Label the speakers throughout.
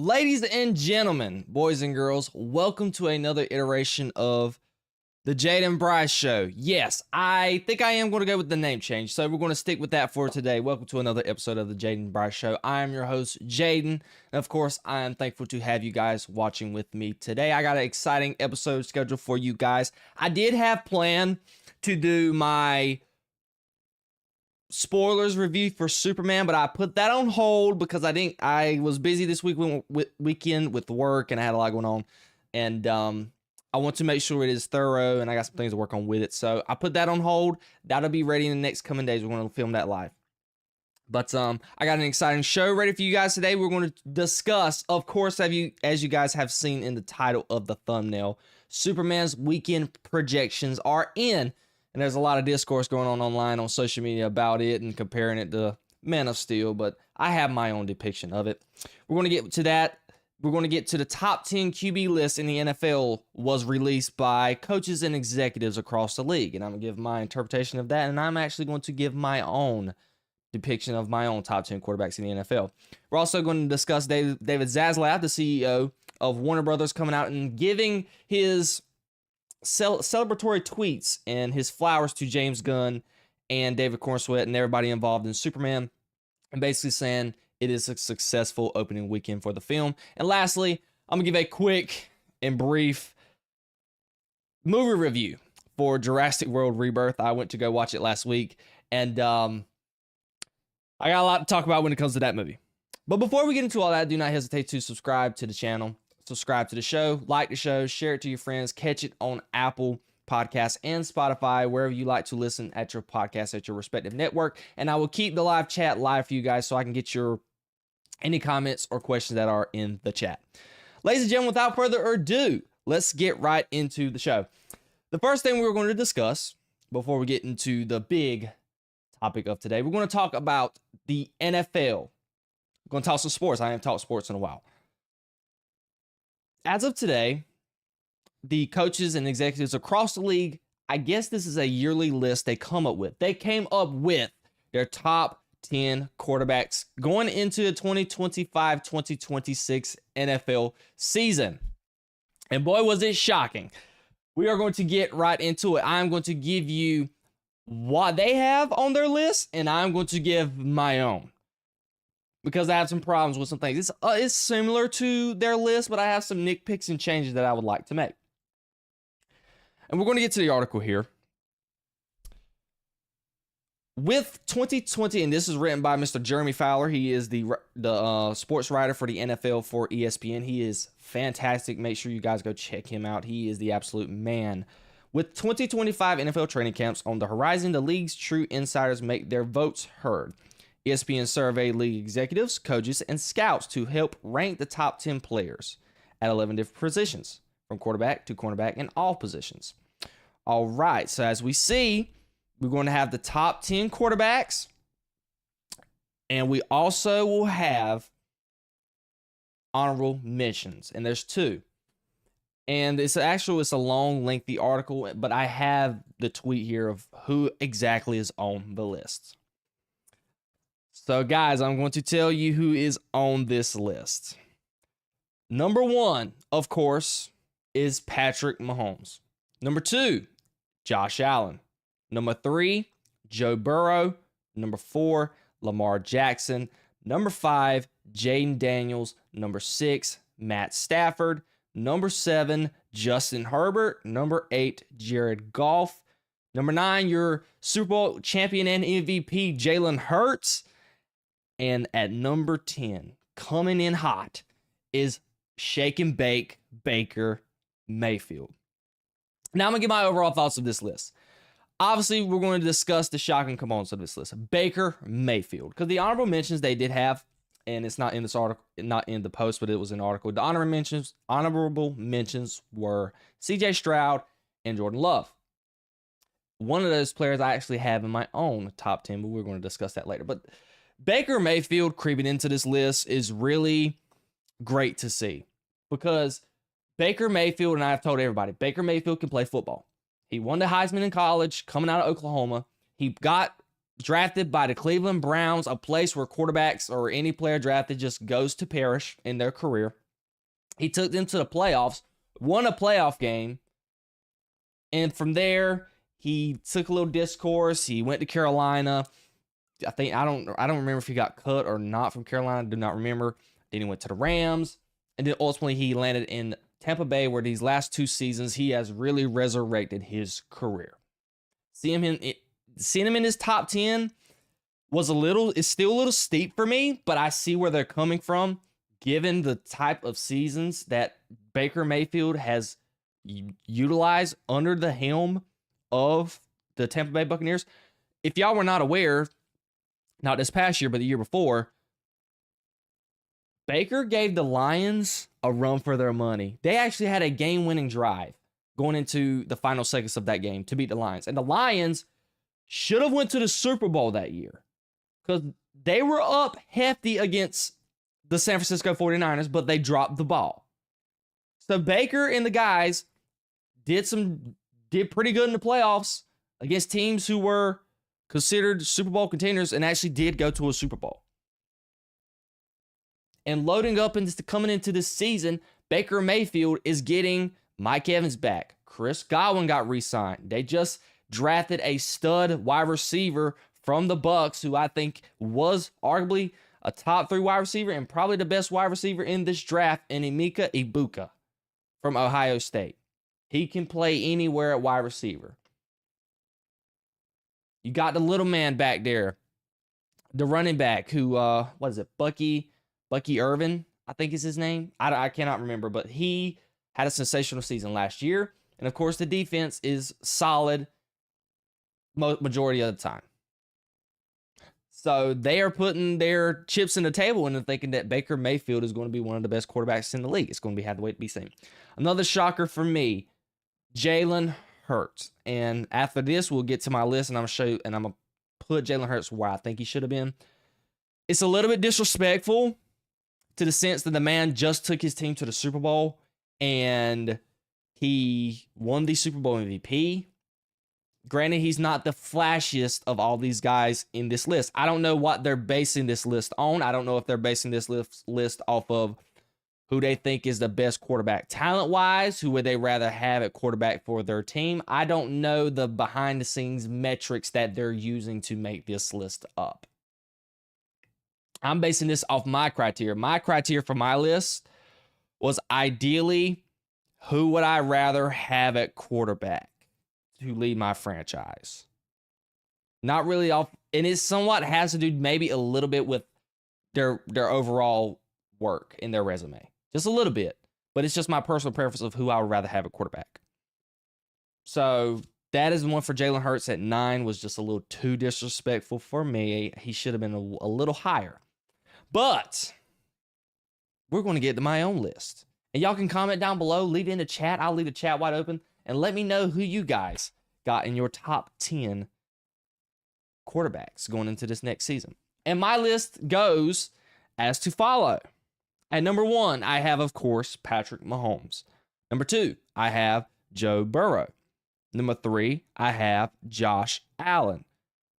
Speaker 1: Ladies and gentlemen, boys and girls, welcome to another iteration of the Jayden Bryce Show. Yes, I think I am going to go with the name change, so we're going to stick with that for today. Welcome to another episode of the Jayden Bryce Show. I am your host, Jayden, and of course, I am thankful to have you guys watching with me today. I got an exciting episode scheduled for you guys. I did have planned to do my spoilers review for Superman, but I put that on hold because I was busy this weekend with work, and I had a lot going on, and I want to make sure it is thorough, and I got some things to work on with it. So I put that on hold. That'll be ready in the next coming days. We're going to film that live. But I got an exciting show ready for you guys today. We're going to discuss, of course, as you guys have seen in the title of the thumbnail, Superman's weekend projections are in. And there's a lot of discourse going on online on social media about it and comparing it to Man of Steel, but I have my own depiction of it. We're going to get to that. We're going to get to the top 10 QB list in the NFL was released by coaches and executives across the league. And I'm going to give my interpretation of that. And I'm actually going to give my own depiction of my own top 10 quarterbacks in the NFL. We're also going to discuss David Zaslav, the CEO of Warner Brothers, coming out and giving his celebratory tweets and his flowers to James Gunn and David Cornsweet and everybody involved in Superman, and basically saying it is a successful opening weekend for the film. And lastly, I'm going to give a quick and brief movie review for Jurassic World Rebirth. I went to go watch it last week, and I got a lot to talk about when it comes to that movie. But before we get into all that, do not hesitate to subscribe to the channel, subscribe to the show, like the show, share it to your friends, catch it on Apple Podcasts and Spotify, wherever you like to listen at your podcast at your respective network. And I will keep the live chat live for you guys so I can get your any comments or questions that are in the chat. Ladies and gentlemen, without further ado, let's get right into the show. The first thing we're going to discuss before we get into the big topic of today, we're going to talk about the NFL. We're going to talk some sports. I haven't talked sports in a while. As of today, the coaches and executives across the league, I guess this is a yearly list they come up with. They came up with their top 10 quarterbacks going into the 2025-2026 NFL season. And boy, was it shocking. We are going to get right into it. I'm going to give you what they have on their list, and I'm going to give my own, because I have some problems with some things. It's similar to their list, but I have some nitpicks and changes that I would like to make. And we're going to get to the article here. With 2020, and this is written by Mr. Jeremy Fowler. He is the sports writer for the NFL for ESPN. He is fantastic. Make sure you guys go check him out. He is the absolute man. With 2025 NFL training camps on the horizon, the league's true insiders make their votes heard. ESPN surveyed league executives, coaches, and scouts to help rank the top 10 players at 11 different positions, from quarterback to cornerback in all positions. All right, so as we see, we're going to have the top 10 quarterbacks, and we also will have honorable mentions, and there's two. And it's a long, lengthy article, but I have the tweet here of who exactly is on the list. So, guys, I'm going to tell you who is on this list. Number 1, of course, is Patrick Mahomes. Number 2, Josh Allen. Number 3, Joe Burrow. Number 4, Lamar Jackson. Number 5, Jayden Daniels. Number 6, Matt Stafford. Number 7, Justin Herbert. Number 8, Jared Goff. Number 9, your Super Bowl champion and MVP, Jalen Hurts. And at number 10, coming in hot, is shake and bake Baker Mayfield. Now I'm going to give my overall thoughts of this list. Obviously, we're going to discuss the shocking components of this list. Baker Mayfield. Because the honorable mentions they did have, and it's not in this article, not in the post, but it was an article. The honorable mentions were CJ Stroud and Jordan Love. One of those players I actually have in my own top 10, but we're going to discuss that later. But Baker Mayfield creeping into this list is really great to see, because Baker Mayfield, and I've told everybody, Baker Mayfield can play football. He won the Heisman in college, coming out of Oklahoma. He got drafted by the Cleveland Browns, a place where quarterbacks or any player drafted just goes to perish in their career. He took them to the playoffs, won a playoff game, and from there, he took a little discourse. He went to Carolina. I don't remember if he got cut or not from Carolina. I do not remember. Then he went to the Rams, and then ultimately he landed in Tampa Bay, where these last 2 seasons he has really resurrected his career. Seeing him in his top 10 is still a little steep for me, but I see where they're coming from, given the type of seasons that Baker Mayfield has utilized under the helm of the Tampa Bay Buccaneers. If y'all were not aware, not this past year, but the year before, Baker gave the Lions a run for their money. They actually had a game-winning drive going into the final seconds of that game to beat the Lions. And the Lions should have went to the Super Bowl that year because they were up hefty against the San Francisco 49ers, but they dropped the ball. So Baker and the guys did pretty good in the playoffs against teams who were considered Super Bowl contenders and actually did go to a Super Bowl. And loading up into coming into this season, Baker Mayfield is getting Mike Evans back. Chris Godwin got re-signed. They just drafted a stud wide receiver from the Bucs, who I think was arguably a top 3 wide receiver and probably the best wide receiver in this draft, in Emeka Egbuka from Ohio State. He can play anywhere at wide receiver. You got the little man back there, the running back who, Bucky Irvin, I think is his name. I cannot remember, but he had a sensational season last year. And of course, the defense is solid majority of the time. So they are putting their chips in the table and thinking that Baker Mayfield is going to be one of the best quarterbacks in the league. It's going to have to wait to be seen. Another shocker for me, Jalen Hurts. And after this, we'll get to my list, and I'm going to put Jalen Hurts where I think he should have been. It's a little bit disrespectful to the sense that the man just took his team to the Super Bowl and he won the Super Bowl MVP. Granted, he's not the flashiest of all these guys in this list. I don't know what they're basing this list on. I don't know if they're basing this list off of who they think is the best quarterback talent-wise, who would they rather have at quarterback for their team. I don't know the behind-the-scenes metrics that they're using to make this list up. I'm basing this off my criteria. My criteria for my list was ideally, who would I rather have at quarterback to lead my franchise? Not really off, and it somewhat has to do maybe a little bit with their overall work in their resume. Just a little bit. But it's just my personal preference of who I would rather have at quarterback. So that is the one for Jalen Hurts at 9, was just a little too disrespectful for me. He should have been a little higher. But we're going to get to my own list. And y'all can comment down below, leave it in the chat. I'll leave the chat wide open. And let me know who you guys got in your top 10 quarterbacks going into this next season. And my list goes as to follow. At number 1, I have, of course, Patrick Mahomes. Number 2, I have Joe Burrow. Number 3, I have Josh Allen.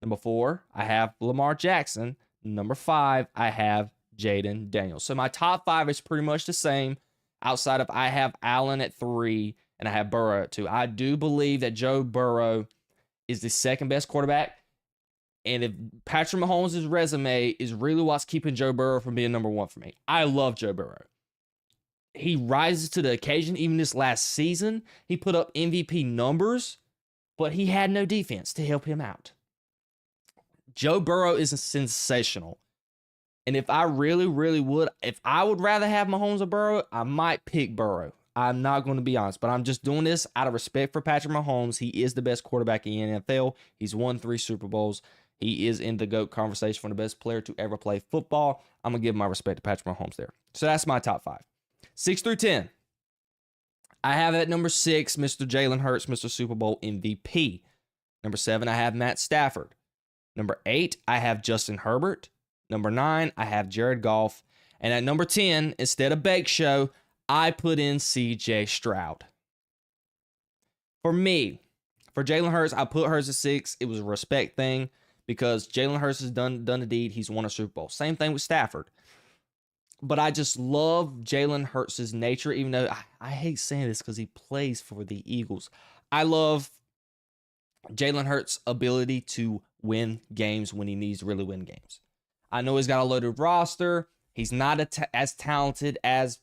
Speaker 1: Number 4, I have Lamar Jackson. Number 5, I have Jayden Daniels. So my top 5 is pretty much the same, outside of I have Allen at 3 and I have Burrow at 2. I do believe that Joe Burrow is the second best quarterback. And if Patrick Mahomes' resume is really what's keeping Joe Burrow from being number 1 for me. I love Joe Burrow. He rises to the occasion. Even this last season, he put up MVP numbers, but he had no defense to help him out. Joe Burrow is sensational. And if I really if I would rather have Mahomes or Burrow, I might pick Burrow. I'm not going to be honest, but I'm just doing this out of respect for Patrick Mahomes. He is the best quarterback in the NFL. He's won 3 Super Bowls. He is in the GOAT conversation for the best player to ever play football. I'm going to give my respect to Patrick Mahomes there. So that's my top 5. 6 through 10. I have at number 6, Mr. Jalen Hurts, Mr. Super Bowl MVP. Number 7, I have Matt Stafford. Number 8, I have Justin Herbert. Number 9, I have Jared Goff. And at number 10, instead of Bake Show, I put in CJ Stroud. For me, for Jalen Hurts, I put Hurts at 6. It was a respect thing because Jalen Hurts has done the deed. He's won a Super Bowl. Same thing with Stafford. But I just love Jalen Hurts' nature, even though I hate saying this because he plays for the Eagles. I love Jalen Hurts' ability to win games when he needs to really win games. I know he's got a loaded roster. He's not as talented as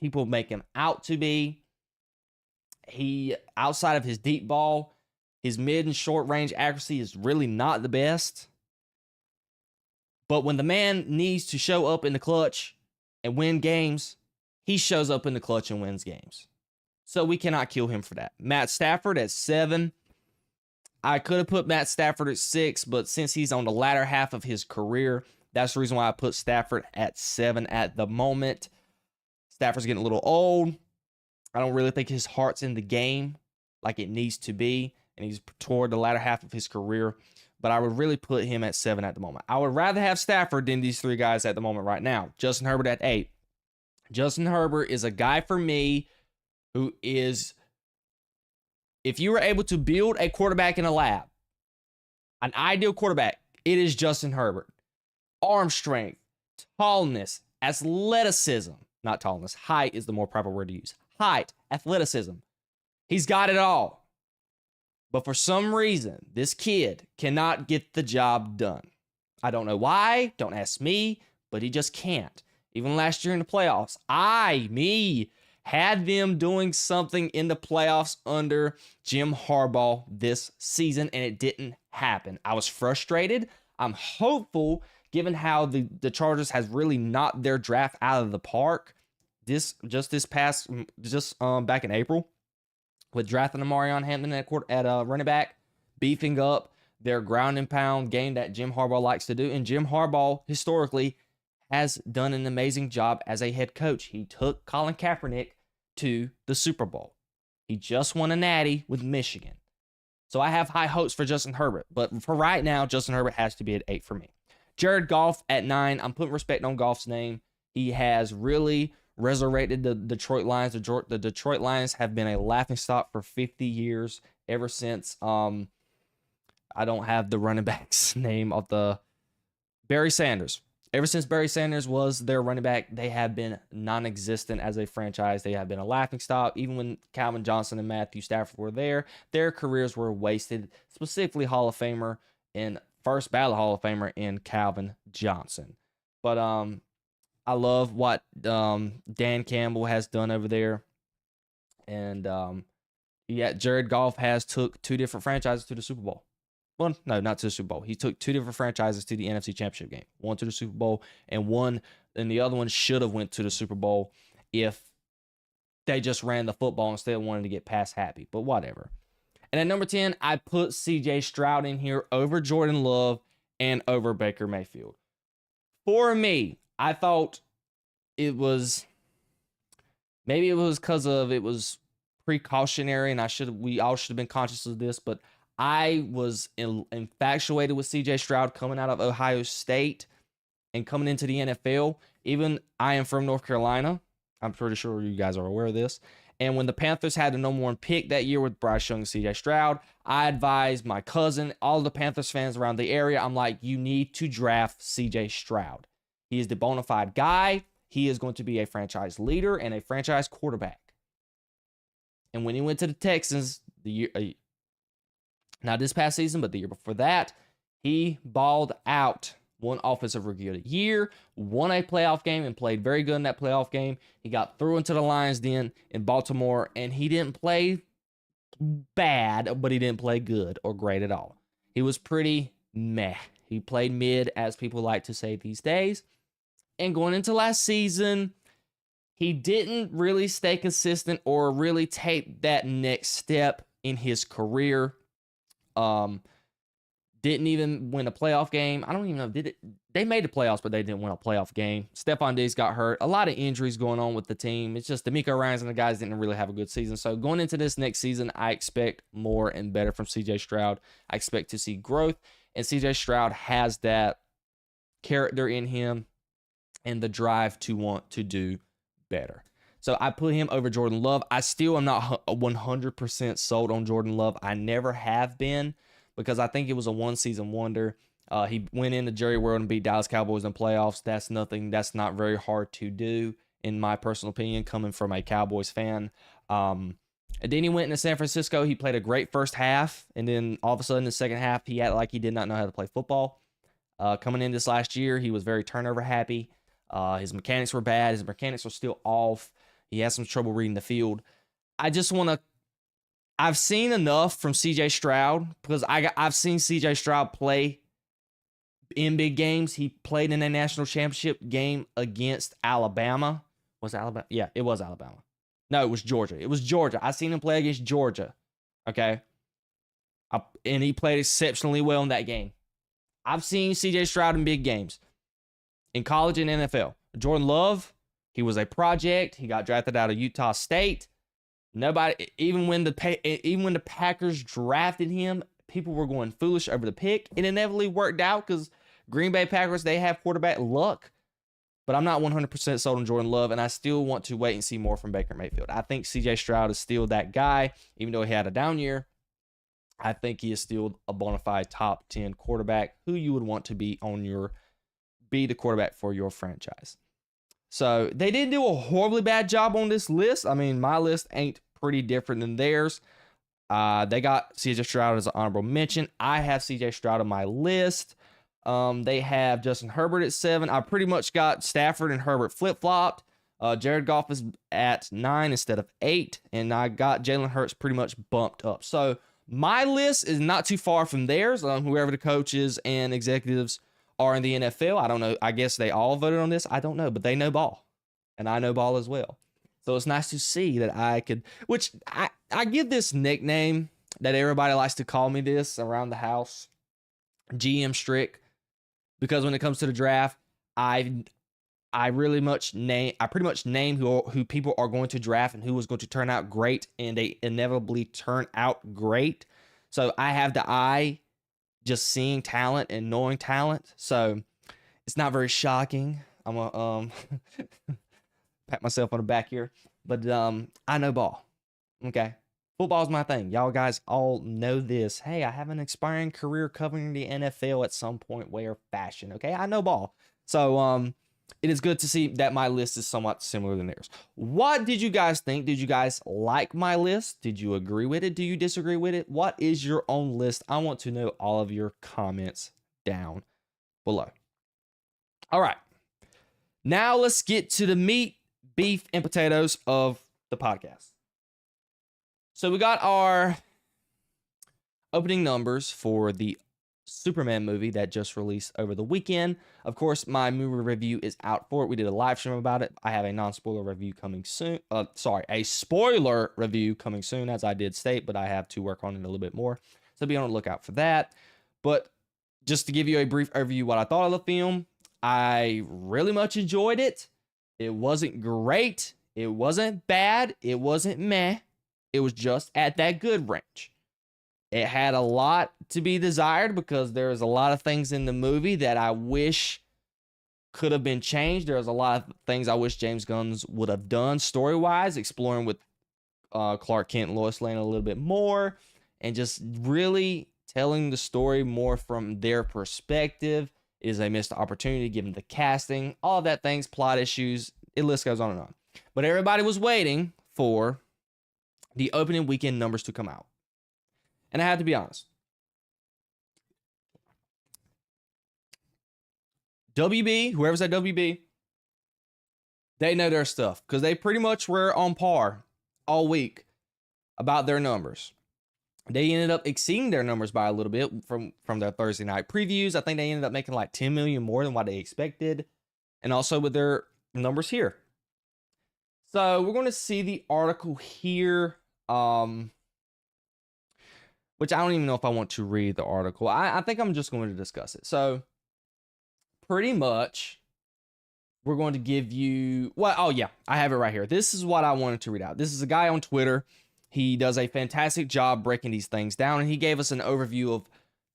Speaker 1: people make him out to be. He, outside of his deep ball, his mid and short range accuracy is really not the best. But when the man needs to show up in the clutch and win games, he shows up in the clutch and wins games. So we cannot kill him for that. Matt Stafford at 7. I could have put Matt Stafford at 6, but since he's on the latter half of his career, that's the reason why I put Stafford at 7 at the moment. Stafford's getting a little old. I don't really think his heart's in the game like it needs to be, and he's toward the latter half of his career. But I would really put him at 7 at the moment. I would rather have Stafford than these 3 guys at the moment right now. Justin Herbert at 8. Justin Herbert is a guy for me who is, if you were able to build a quarterback in a lab, an ideal quarterback, it is Justin Herbert. Arm strength, tallness, athleticism. Not tallness. Height is the more proper word to use. Height, athleticism. He's got it all. But for some reason, this kid cannot get the job done. I don't know why. Don't ask me. But he just can't. Even last year in the playoffs, had them doing something in the playoffs under Jim Harbaugh this season, and it didn't happen. I was frustrated. I'm hopeful, given how the Chargers has really knocked their draft out of the park back in April, with drafting Amarion Hampton at running back, beefing up their ground and pound game that Jim Harbaugh likes to do. And Jim Harbaugh, historically, has done an amazing job as a head coach. He took Colin Kaepernick to the Super Bowl. He just won a natty with Michigan. So I have high hopes for Justin Herbert. But for right now, Justin Herbert has to be at 8 for me. Jared Goff at 9. I'm putting respect on Goff's name. He has really resurrected the Detroit Lions. The Detroit Lions have been a laughingstock for 50 years, ever since, I don't have the running back's name of the Barry Sanders. Ever since Barry Sanders was their running back, they have been non-existent as a franchise. They have been a laughingstock. Even when Calvin Johnson and Matthew Stafford were there, their careers were wasted, specifically Hall of Famer and first ballot Hall of Famer in Calvin Johnson. But I love what Dan Campbell has done over there. And Jared Goff has took 2 different franchises to the Super Bowl. Well, no, not to the Super Bowl. He took 2 different franchises to the NFC Championship game. One to the Super Bowl, and the other one should have went to the Super Bowl if they just ran the football instead of wanting to get past happy. But whatever. And at number 10, I put C.J. Stroud in here over Jordan Love and over Baker Mayfield. For me, I thought maybe it was because it was precautionary, and we all should have been conscious of this, but I was infatuated with C.J. Stroud coming out of Ohio State and coming into the NFL. Even I am from North Carolina. I'm pretty sure you guys are aware of this. And when the Panthers had the number 1 pick that year with Bryce Young and C.J. Stroud, I advised my cousin, all the Panthers fans around the area, I'm like, you need to draft C.J. Stroud. He is the bona fide guy. He is going to be a franchise leader and a franchise quarterback. And when he went to the Texans, not this past season, but the year before that, he balled out. Won Offensive Rookie of the Year, won a playoff game, and played very good in that playoff game. He got through into the Lions Den in Baltimore, and he didn't play bad, but he didn't play good or great at all. He was pretty meh. He played mid, as people like to say these days. And going into last season, he didn't really stay consistent or really take that next step in his career. Didn't even win a playoff game. I don't even know. They made the playoffs, but they didn't win a playoff game. Stephon Diggs got hurt. A lot of injuries going on with the team. It's just DeMeco Ryans and the guys didn't really have a good season. So going into this next season, I expect more and better from C.J. Stroud. I expect to see growth. And C.J. Stroud has that character in him and the drive to want to do better. So I put him over Jordan Love. I still am not 100% sold on Jordan Love. I never have been, because I think it was a one-season wonder. He went into Jerry World and beat Dallas Cowboys in playoffs. That's nothing. That's not very hard to do, in my personal opinion, coming from a Cowboys fan. And then he went into San Francisco. He played a great first half, and then all of a sudden, the second half, he acted like he did not know how to play football. Coming in this last year, he was very turnover happy. His mechanics were bad. His mechanics were still off. He had some trouble reading the field. I've seen enough from C.J. Stroud, because I've seen C.J. Stroud play in big games. He played in a national championship game against Alabama. Was it Alabama? Yeah, it was Alabama. No, it was Georgia. It was Georgia. I seen him play against Georgia. Okay. And he played exceptionally well in that game. I've seen C.J. Stroud in big games, in college and NFL. Jordan Love, he was a project. He got drafted out of Utah State. Nobody, even when the Packers drafted him, people were going foolish over the pick. It inevitably worked out because Green Bay Packers, they have quarterback luck. But I'm not 100% sold on Jordan Love, and I still want to wait and see more from Baker Mayfield. I think C.J. Stroud is still that guy, even though he had a down year. I think he is still a bona fide top 10 quarterback who you would want to be the quarterback for your franchise. So they didn't do a horribly bad job on this list. I mean, my list ain't pretty different than theirs. They got C.J. Stroud as an honorable mention. I have C.J. Stroud on my list. They have Justin Herbert at 7. I pretty much got Stafford and Herbert flip-flopped. Jared Goff is at 9 instead of 8. And I got Jalen Hurts pretty much bumped up. So my list is not too far from theirs. Whoever the coaches and executives are in the NFL, I don't know. I guess they all voted on this. I don't know. But they know ball. And I know ball as well. So it's nice to see that I could... Which I give this nickname that everybody likes to call me this around the house. GM Strick. Because when it comes to the draft, I pretty much name who people are going to draft and who is going to turn out great, and they inevitably turn out great. So I have the eye just seeing talent and knowing talent. So it's not very shocking. I'm gonna pat myself on the back here, but I know ball. Okay. Football's my thing. Y'all guys all know this. Hey, I have an expiring career covering the NFL at some point, way or fashion. Okay, I know ball. So it is good to see that my list is somewhat similar than theirs. What did you guys think? Did you guys like my list? Did you agree with it? Do you disagree with it? What is your own list? I want to know all of your comments down below. All right. Now let's get to the meat, beef, and potatoes of the podcast. So we got our opening numbers for the Superman movie that just released over the weekend. Of course, my movie review is out for it. We did a live stream about it. I have a non-spoiler review coming soon. A spoiler review coming soon, as I did state, but I have to work on it a little bit more. So be on the lookout for that. But just to give you a brief overview of what I thought of the film, I really much enjoyed it. It wasn't great. It wasn't bad. It wasn't meh. It was just at that good range. It had a lot to be desired because there's a lot of things in the movie that I wish could have been changed. There's a lot of things I wish James Gunn would have done story-wise, exploring with Clark Kent and Lois Lane a little bit more, and just really telling the story more from their perspective. It is a missed opportunity given the casting, all of that things, plot issues, the list goes on and on. But everybody was waiting for the opening weekend numbers to come out. And I have to be honest. WB, whoever's at WB, they know their stuff because they pretty much were on par all week about their numbers. They ended up exceeding their numbers by a little bit from their Thursday night previews. I think they ended up making like 10 million more than what they expected. And also with their numbers here. So we're going to see the article here. Which I don't even know if I want to read the article. I think I'm just going to discuss it. So pretty much we're going to give you, I have it right here. This is what I wanted to read out. This is a guy on Twitter. He does a fantastic job breaking these things down, and he gave us an overview of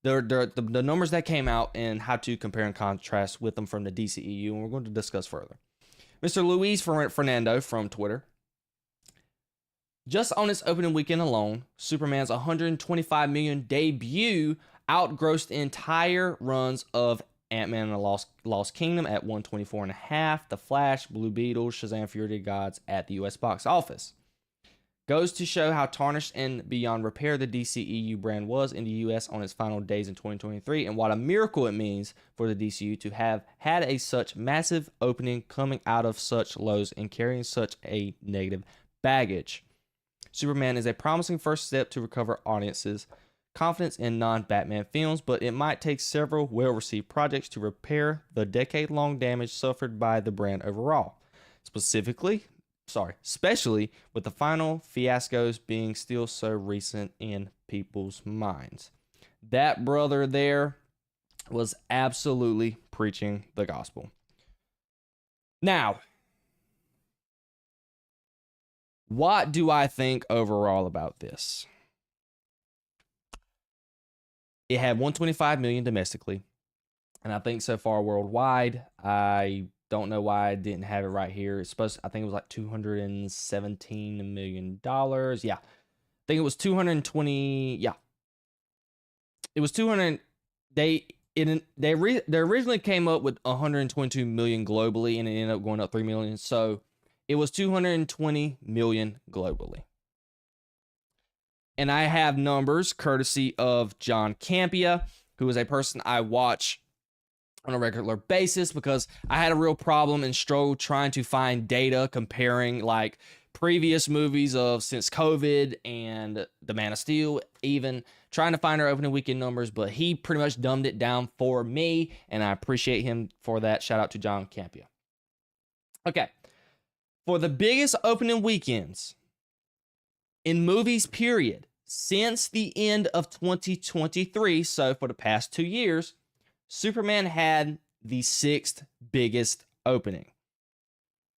Speaker 1: the numbers that came out and how to compare and contrast with them from the DCEU, and we're going to discuss further. Mr. Luis Fernando from Twitter. Just on its opening weekend alone, Superman's $125 million debut outgrossed entire runs of Ant-Man and the Lost Kingdom at 124.5, The Flash, Blue Beetle, Shazam! Fury of the Gods at the US box office. Goes to show how tarnished and beyond repair the DCEU brand was in the US on its final days in 2023, and what a miracle it means for the DCU to have had a such massive opening coming out of such lows and carrying such a negative baggage. Superman is a promising first step to recover audiences' confidence in non-Batman films, but it might take several well-received projects to repair the decade-long damage suffered by the brand overall. Especially with the final fiascos being still so recent in people's minds. That brother there was absolutely preaching the gospel. Now, what do I think overall about this? It had 125 million domestically, and I think so far worldwide. I don't know why I didn't have it right here. I think it was like $217 million. Yeah. I think it was 220. Yeah. It was 200. They originally came up with 122 million globally, and it ended up going up 3 million. So it was 220 million globally. And I have numbers courtesy of John Campia, who is a person I watch on a regular basis because I had a real problem and struggle trying to find data comparing like previous movies of since COVID and The Man of Steel, even trying to find our opening weekend numbers, but he pretty much dumbed it down for me, and I appreciate him for that. Shout out to John Campia. Okay. For the biggest opening weekends in movies, period, since the end of 2023, so for the past 2 years, Superman had the 6th biggest opening.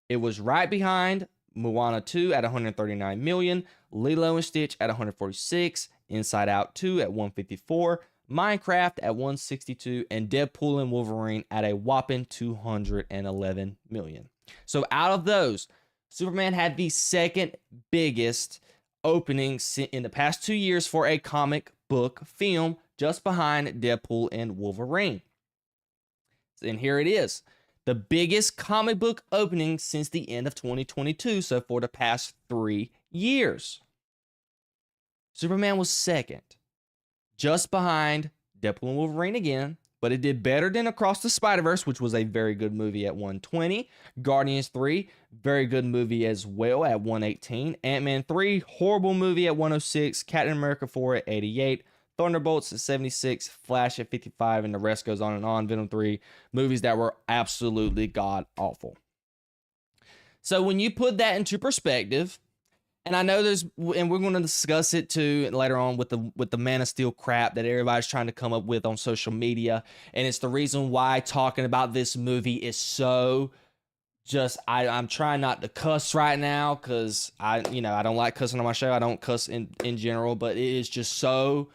Speaker 1: It was right behind Moana 2 at 139 million, Lilo and Stitch at 146, Inside Out 2 at 154, Minecraft at 162, and Deadpool and Wolverine at a whopping 211 million. So out of those, Superman had the 2nd biggest opening in the past 2 years for a comic book film, just behind Deadpool and Wolverine. And here it is. The biggest comic book opening since the end of 2022, so for the past 3 years. Superman was 2nd, just behind Deadpool and Wolverine again, but it did better than Across the Spider-Verse, which was a very good movie at 120. Guardians 3, very good movie as well at 118. Ant-Man 3, horrible movie at 106. Captain America 4 at 88. Thunderbolts at 76, Flash at 55, and the rest goes on and on. Venom 3, movies that were absolutely god-awful. So when you put that into perspective, and I know and we're going to discuss it too later on with the Man of Steel crap that everybody's trying to come up with on social media, and it's the reason why talking about this movie is so I'm trying not to cuss right now because I don't like cussing on my show. I don't cuss in general, but it is just so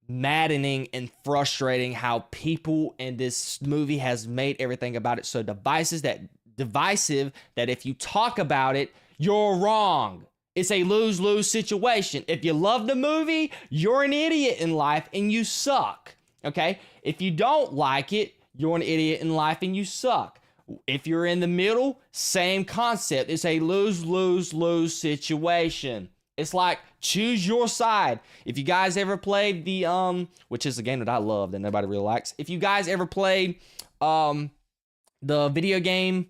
Speaker 1: maddening and frustrating how people in this movie has made everything about it so divisive that if you talk about it, you're wrong. It's a lose-lose situation. If you love the movie, you're an idiot in life and you suck. Okay? If you don't like it, you're an idiot in life and you suck. If you're in the middle, same concept. It's a lose-lose-lose situation. It's like, choose your side. If you guys ever played which is a game that I love that nobody really likes. If you guys ever played the video game,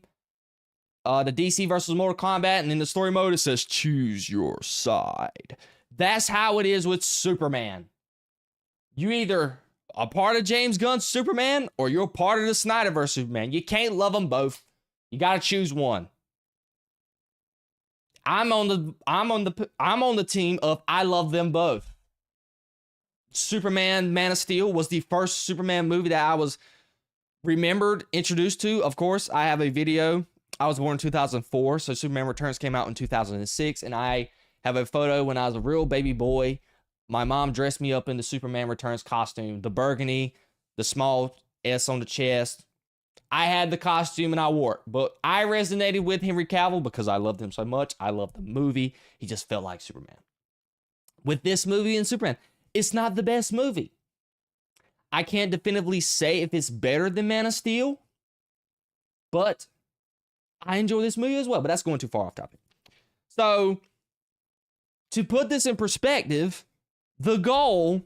Speaker 1: the DC versus Mortal Kombat, and in the story mode it says, choose your side. That's how it is with Superman. You either a part of James Gunn's Superman or you're part of the Snyderverse Superman. You can't love them both. You got to choose one. I'm on the team of I love them both. Superman Man of Steel was the first Superman movie that I was introduced to. Of course, I have a video. I was born in 2004, so Superman Returns came out in 2006, and I have a photo when I was a real baby boy. My mom dressed me up in the Superman Returns costume, the burgundy, the small S on the chest. I had the costume and I wore it, but I resonated with Henry Cavill because I loved him so much. I loved the movie. He just felt like Superman. With this movie and Superman, it's not the best movie. I can't definitively say if it's better than Man of Steel, but I enjoy this movie as well. But that's going too far off topic. So, to put this in perspective, the goal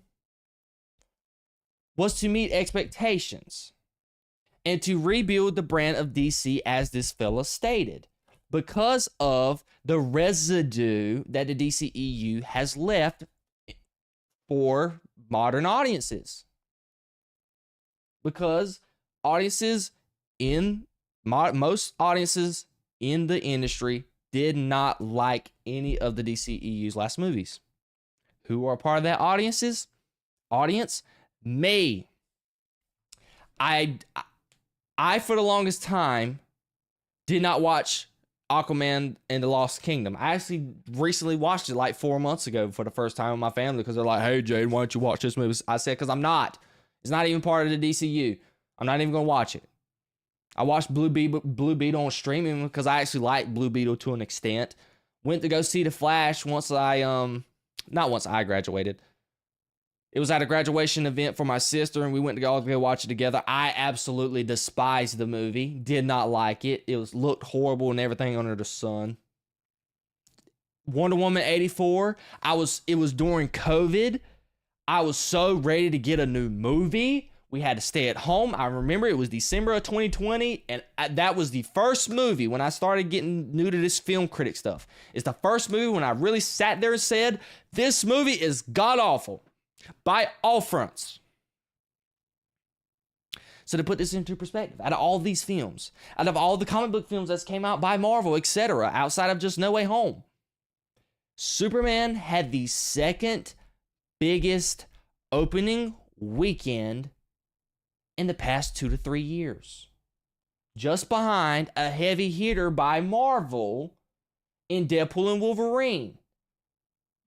Speaker 1: was to meet expectations and to rebuild the brand of DC, as this fella stated, because of the residue that the DCEU has left for modern audiences. Because audiences most audiences in the industry did not like any of the DCEU's last movies. Who are part of that audience? Me. I for the longest time did not watch Aquaman and the Lost Kingdom. I actually recently watched it like 4 months ago for the first time with my family because they're like, hey, Jayden, why don't you watch this movie? I said, because I'm not. It's not even part of the DCU. I'm not even going to watch it. I watched Blue Beetle on streaming because I actually like Blue Beetle to an extent. Went to go see The Flash once not once I graduated. It was at a graduation event for my sister, and we went to go watch it together. I absolutely despised the movie. Did not like it. It looked horrible and everything under the sun. Wonder Woman 84. It was during COVID. I was so ready to get a new movie. We had to stay at home. I remember it was December of 2020, and that was the first movie when I started getting new to this film critic stuff. It's the first movie when I really sat there and said, this movie is god-awful. By all fronts. So to put this into perspective, out of all these films, out of all the comic book films that came out by Marvel, etc., outside of just No Way Home, Superman had the second biggest opening weekend in the past 2 to 3 years. Just behind a heavy hitter by Marvel in Deadpool and Wolverine,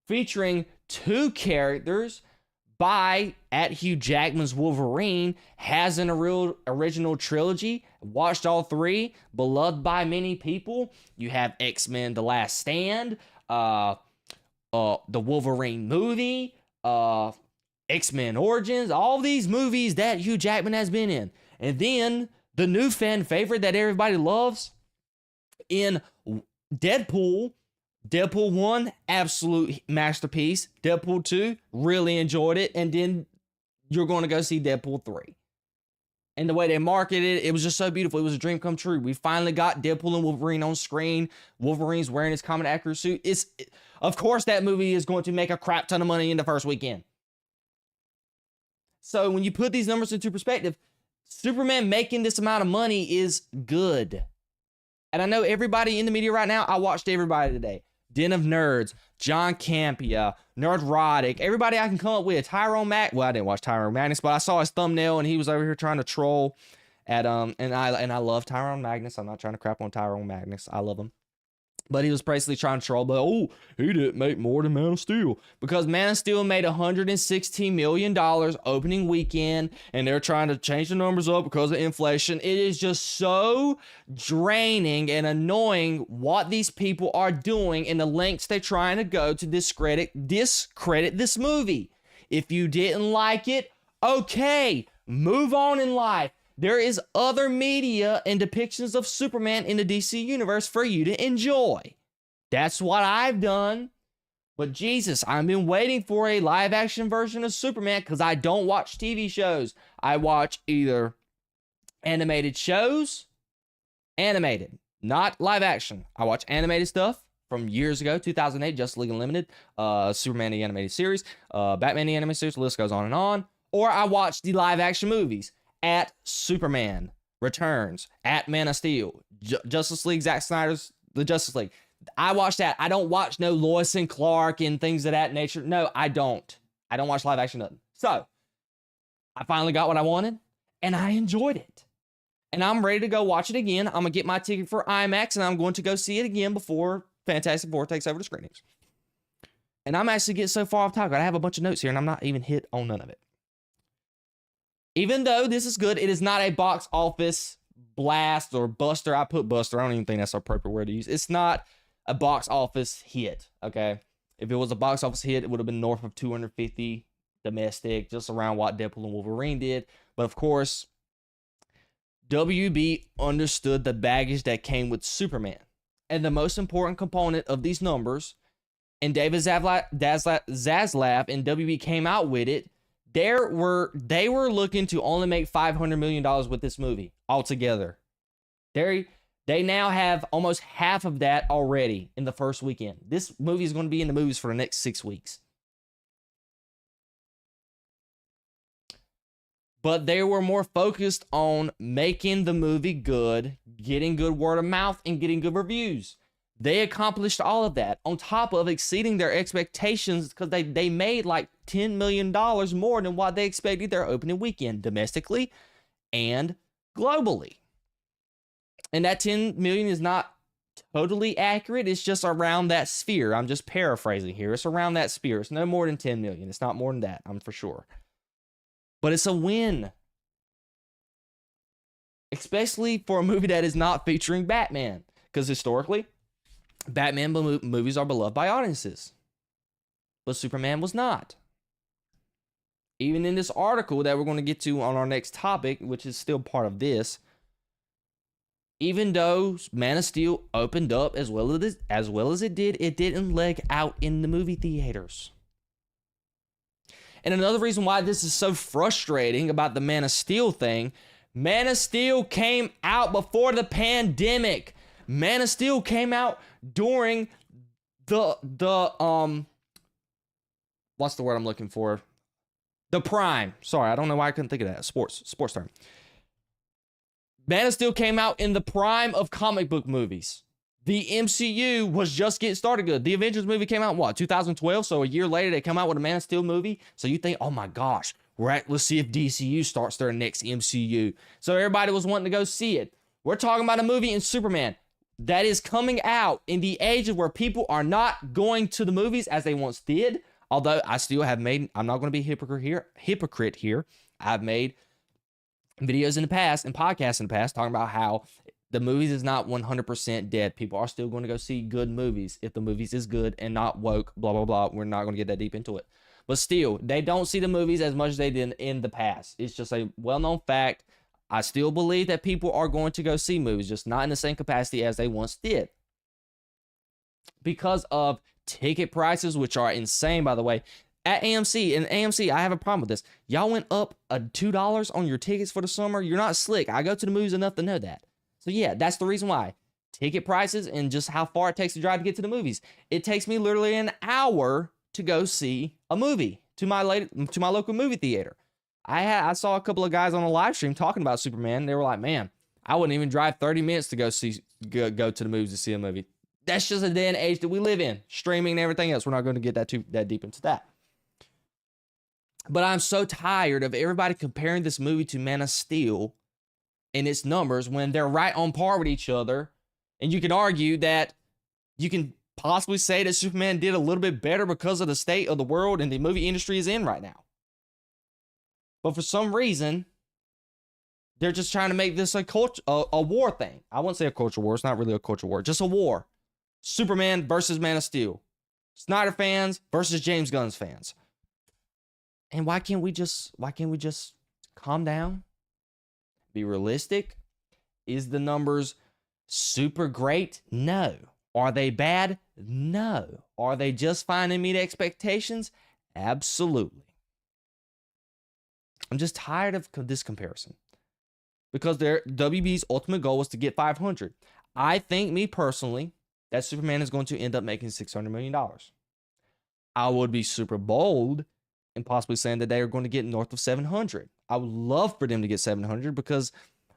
Speaker 1: featuring 2 characters at Hugh Jackman's Wolverine, has an original trilogy, watched all 3, beloved by many people. You have X-Men The Last Stand, the Wolverine movie, X-Men Origins, all these movies that Hugh Jackman has been in. And then the new fan favorite that everybody loves in Deadpool. Deadpool 1, absolute masterpiece. Deadpool 2, really enjoyed it. And then you're going to go see Deadpool 3. And the way they marketed it, it was just so beautiful. It was a dream come true. We finally got Deadpool and Wolverine on screen. Wolverine's wearing his Comet Accurate suit. Of course, that movie is going to make a crap ton of money in the first weekend. So when you put these numbers into perspective, Superman making this amount of money is good. And I know everybody in the media right now, I watched everybody today. Den of Nerds, John Campia, Nerdrotic, everybody I can come up with. Tyrone well, I didn't watch Tyrone Magnus, but I saw his thumbnail and he was over here trying to troll at and I love Tyrone Magnus. I'm not trying to crap on Tyrone Magnus. I love him. But he was basically trying to troll, but he didn't make more than Man of Steel. Because Man of Steel made $116 million opening weekend, and they're trying to change the numbers up because of inflation. It is just so draining and annoying what these people are doing and the lengths they're trying to go to discredit this movie. If you didn't like it, okay, move on in life. There is other media and depictions of Superman in the DC universe for you to enjoy. That's what I've done. But Jesus, I've been waiting for a live action version of Superman because I don't watch TV shows. I watch either animated shows, not live action. I watch animated stuff from years ago, 2008, Justice League Unlimited, Superman the animated series, Batman the animated series, the list goes on and on. Or I watch the live action movies. At Superman Returns, at Man of Steel, Justice League, Zack Snyder's The Justice League. I watch that. I don't watch no Lois and Clark and things of that nature. No, I don't. I don't watch live action nothing. So, I finally got what I wanted, and I enjoyed it. And I'm ready to go watch it again. I'm going to get my ticket for IMAX, and I'm going to go see it again before Fantastic Four takes over the screenings. And I'm actually getting so far off topic. I have a bunch of notes here, and I'm not even hit on none of it. Even though this is good, it is not a box office blast or buster. I put buster. I don't even think that's the appropriate word to use. It's not a box office hit, okay? If it was a box office hit, it would have been north of $250 domestic, just around what Deadpool and Wolverine did. But of course, WB understood the baggage that came with Superman. And the most important component of these numbers, and David Zaslav and WB came out with it, they were looking to only make $500 million with this movie altogether. They now have almost half of that already in the first weekend. This movie is going to be in the movies for the next 6 weeks. But they were more focused on making the movie good, getting good word of mouth, and getting good reviews. They accomplished all of that on top of exceeding their expectations because they made like $10 million more than what they expected their opening weekend domestically and globally. And that 10 million is not totally accurate. It's just around that sphere. I'm just paraphrasing here. It's around that sphere. It's no more than 10 million. It's not more than that, I'm for sure. But it's a win. Especially for a movie that is not featuring Batman. Because historically, Batman movies are beloved by audiences. But Superman was not. Even in this article that we're going to get to on our next topic, which is still part of this, even though Man of Steel opened up as well as it didn't leg out in the movie theaters. And another reason why this is so frustrating about the Man of Steel thing, Man of Steel came out before the pandemic. Man of Steel came out during the what's the word I'm looking for? The prime. Sorry, I don't know why I couldn't think of that. Sports term. Man of Steel came out in the prime of comic book movies. The MCU was just getting started good. The Avengers movie came out in 2012? So a year later, they come out with a Man of Steel movie. So you think, oh my gosh, let's see if DCU starts their next MCU. So everybody was wanting to go see it. We're talking about a movie in Superman that is coming out in the age of where people are not going to the movies as they once did. Although I still have made, I'm not going to be hypocrite here. I've made videos in the past and podcasts in the past talking about how the movies is not 100% dead. People are still going to go see good movies if the movies is good and not woke, blah, blah, blah. We're not going to get that deep into it. But still, they don't see the movies as much as they did in the past. It's just a well-known fact. I still believe that people are going to go see movies, just not in the same capacity as they once did. Because of ticket prices, which are insane, by the way. At AMC, and AMC, I have a problem with this. Y'all went up $2 on your tickets for the summer. You're not slick. I go to the movies enough to know that. So yeah, that's the reason why. Ticket prices and just how far it takes to drive to get to the movies. It takes me literally an hour to go see a movie to my local movie theater. I saw a couple of guys on a live stream talking about Superman. They were like, man, I wouldn't even drive 30 minutes to go to the movies to see a movie. That's just a day and age that we live in. Streaming and everything else. We're not going to get that deep into that. But I'm so tired of everybody comparing this movie to Man of Steel and its numbers when they're right on par with each other. And you can argue that you can possibly say that Superman did a little bit better because of the state of the world and the movie industry is in right now. But for some reason, they're just trying to make this a war thing. I wouldn't say a culture war. It's not really a culture war. Just a war. Superman versus Man of Steel. Snyder fans versus James Gunn's fans. And why can't we just calm down? Be realistic? Is the numbers super great? No. Are they bad? No. Are they just fine and meet expectations? Absolutely. I'm just tired of this comparison. Because WB's ultimate goal was to get 500. I think, me personally, that Superman is going to end up making $600 million. I would be super bold and possibly saying that they are going to get north of 700. I would love for them to get 700 because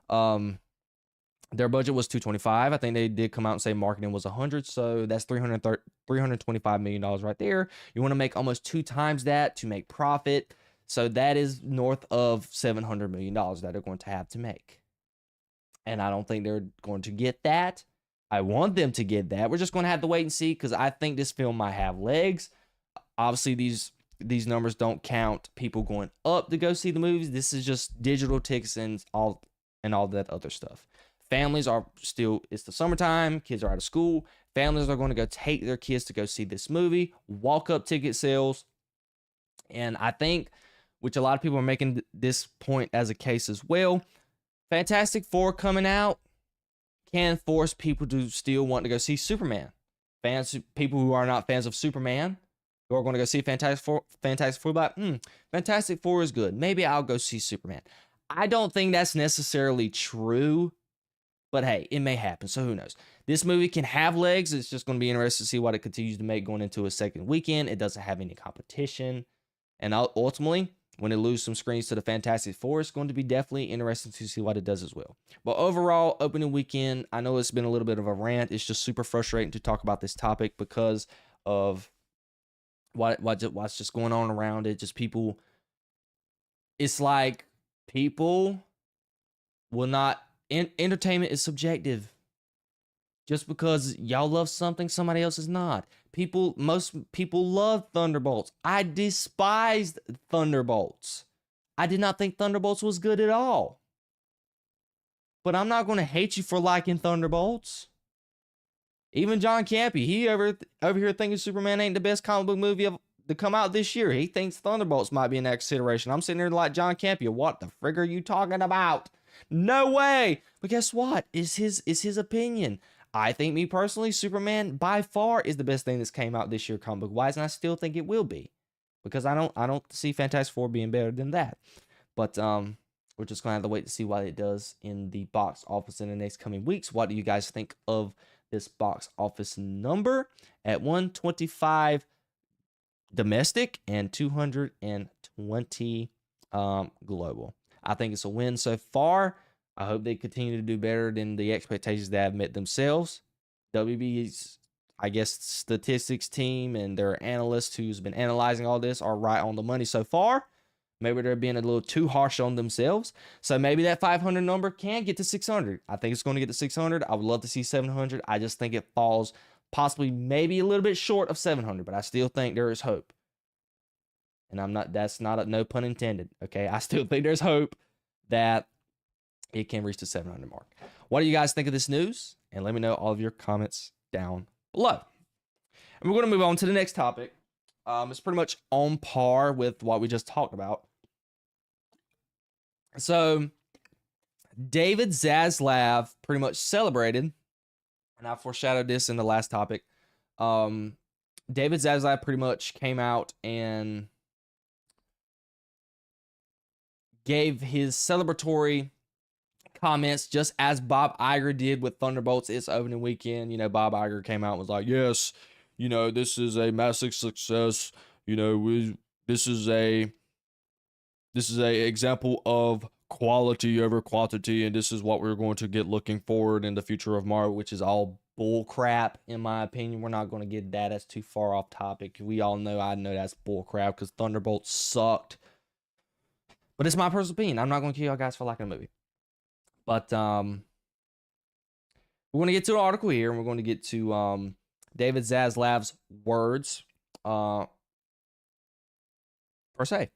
Speaker 1: their budget was 225. I think they did come out and say marketing was 100, so that's $325 million right there. You want to make almost 2 times that to make profit, so that is north of $700 million that they're going to have to make. And I don't think they're going to get that. I want them to get that. We're just going to have to wait and see because I think this film might have legs. Obviously, these numbers don't count people going up to go see the movies. This is just digital tickets and all that other stuff. Families are still, it's the summertime, kids are out of school. Families are going to go take their kids to go see this movie. Walk-up ticket sales And I think, which a lot of people are making this point as a case as well, Fantastic Four coming out can force people to still want to go see Superman. People who are not fans of Superman, who are going to go see Fantastic Four, like, Fantastic Four is good. Maybe I'll go see Superman. I don't think that's necessarily true, but hey, it may happen, so who knows? This movie can have legs. It's just going to be interesting to see what it continues to make going into a second weekend. It doesn't have any competition. And ultimately, when it loses some screens to the Fantastic Four, it's going to be definitely interesting to see what it does as well. But overall, opening weekend, I know it's been a little bit of a rant. It's just super frustrating to talk about this topic because of what's just going on around it. Just people, it's like people will not, entertainment is subjective. Just because y'all love something, somebody else is not. Most people love Thunderbolts. I despised Thunderbolts. I did not think Thunderbolts was good at all. But I'm not going to hate you for liking Thunderbolts. Even John Campy, he over here thinking Superman ain't the best comic book movie to come out this year. He thinks Thunderbolts might be in that consideration. I'm sitting there like, John Campy, what the frig are you talking about? No way. But guess what? It's his opinion. I think, me personally, Superman by far is the best thing that's came out this year comic book wise, and I still think it will be, because I don't see Fantastic Four being better than that. But we're just gonna have to wait to see what it does in the box office in the next coming weeks. What do you guys think of this box office number at 125 domestic and 220 global? I think it's a win so far. I hope they continue to do better than the expectations they have met themselves. WB's, I guess, statistics team and their analyst who's been analyzing all this are right on the money so far. Maybe they're being a little too harsh on themselves. So maybe that 500 number can get to 600. I think it's going to get to 600. I would love to see 700. I just think it falls possibly maybe a little bit short of 700, but I still think there is hope. And that's not a no pun intended. Okay. I still think there's hope that it can reach the 700 mark. What do you guys think of this news? And let me know all of your comments down below. And we're going to move on to the next topic. It's pretty much on par with what we just talked about. So, David Zaslav pretty much celebrated, and I foreshadowed this in the last topic. David Zaslav pretty much came out and gave his celebratory comments, just as Bob Iger did with Thunderbolts its opening weekend. You know, Bob Iger came out and was like, yes, you know, this is a massive success. You know, this is a example of quality over quantity, and this is what we're going to get looking forward in the future of Marvel, which is all bull crap, in my opinion. We're not going to get that. That's too far off topic. We all know, I know that's bull crap because Thunderbolts sucked. But it's my personal opinion. I'm not going to kill y'all guys for liking the movie. But we're going to get to an article here, and we're going to get to David Zaslav's words per se.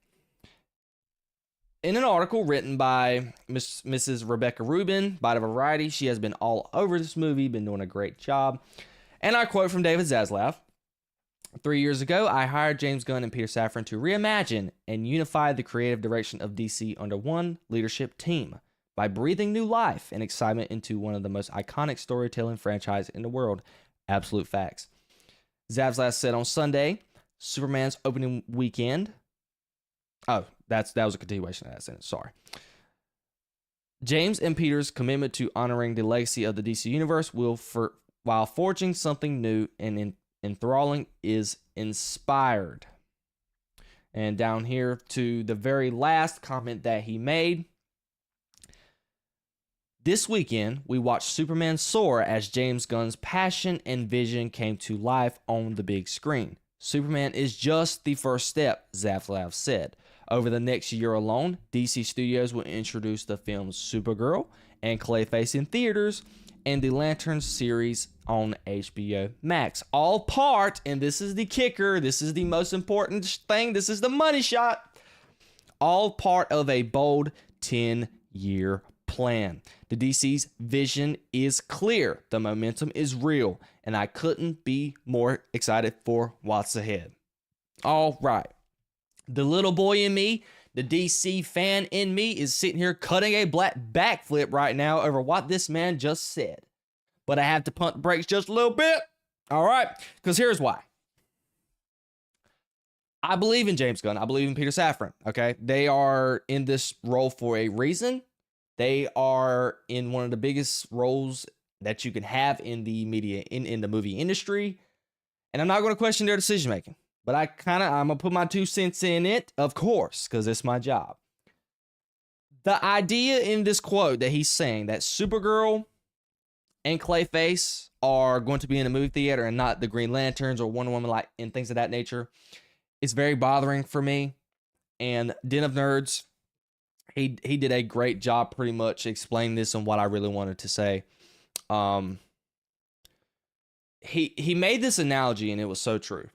Speaker 1: In an article written by Mrs. Rebecca Rubin by The Variety, she has been all over this movie, been doing a great job. And I quote from David Zaslav. 3 years ago, I hired James Gunn and Peter Safran to reimagine and unify the creative direction of DC under one leadership team by breathing new life and excitement into one of the most iconic storytelling franchises in the world. Absolute facts. Zaslav said on Sunday, Superman's opening weekend. Oh, that was a continuation of that sentence. Sorry. James and Peter's commitment to honoring the legacy of the DC Universe while forging something new and enthralling is inspired. And down here to the very last comment that he made. This weekend, we watched Superman soar as James Gunn's passion and vision came to life on the big screen. Superman is just the first step, Zaslav said. Over the next year alone, DC Studios will introduce the films Supergirl and Clayface in theaters and the Lantern series on HBO Max. All part, and this is the kicker, this is the most important thing, this is the money shot, all part of a bold 10-year plan. The DC's vision is clear, the momentum is real, and I couldn't be more excited for what's ahead. All right. The little boy in me, the DC fan in me, is sitting here cutting a black backflip right now over what this man just said. But I have to pump the brakes just a little bit. All right, because here's why. I believe in James Gunn. I believe in Peter Safran, okay? They are in this role for a reason. They are in one of the biggest roles that you can have in the media, in the movie industry. And I'm not going to question their decision making. But I'm going to put my 2 cents in it, of course, because it's my job. The idea in this quote that he's saying that Supergirl and Clayface are going to be in a movie theater and not the Green Lanterns or Wonder Woman, like, and things of that nature, it's very bothering for me. And Den of Nerds, he did a great job pretty much explaining this and what I really wanted to say. He made this analogy and it was so true.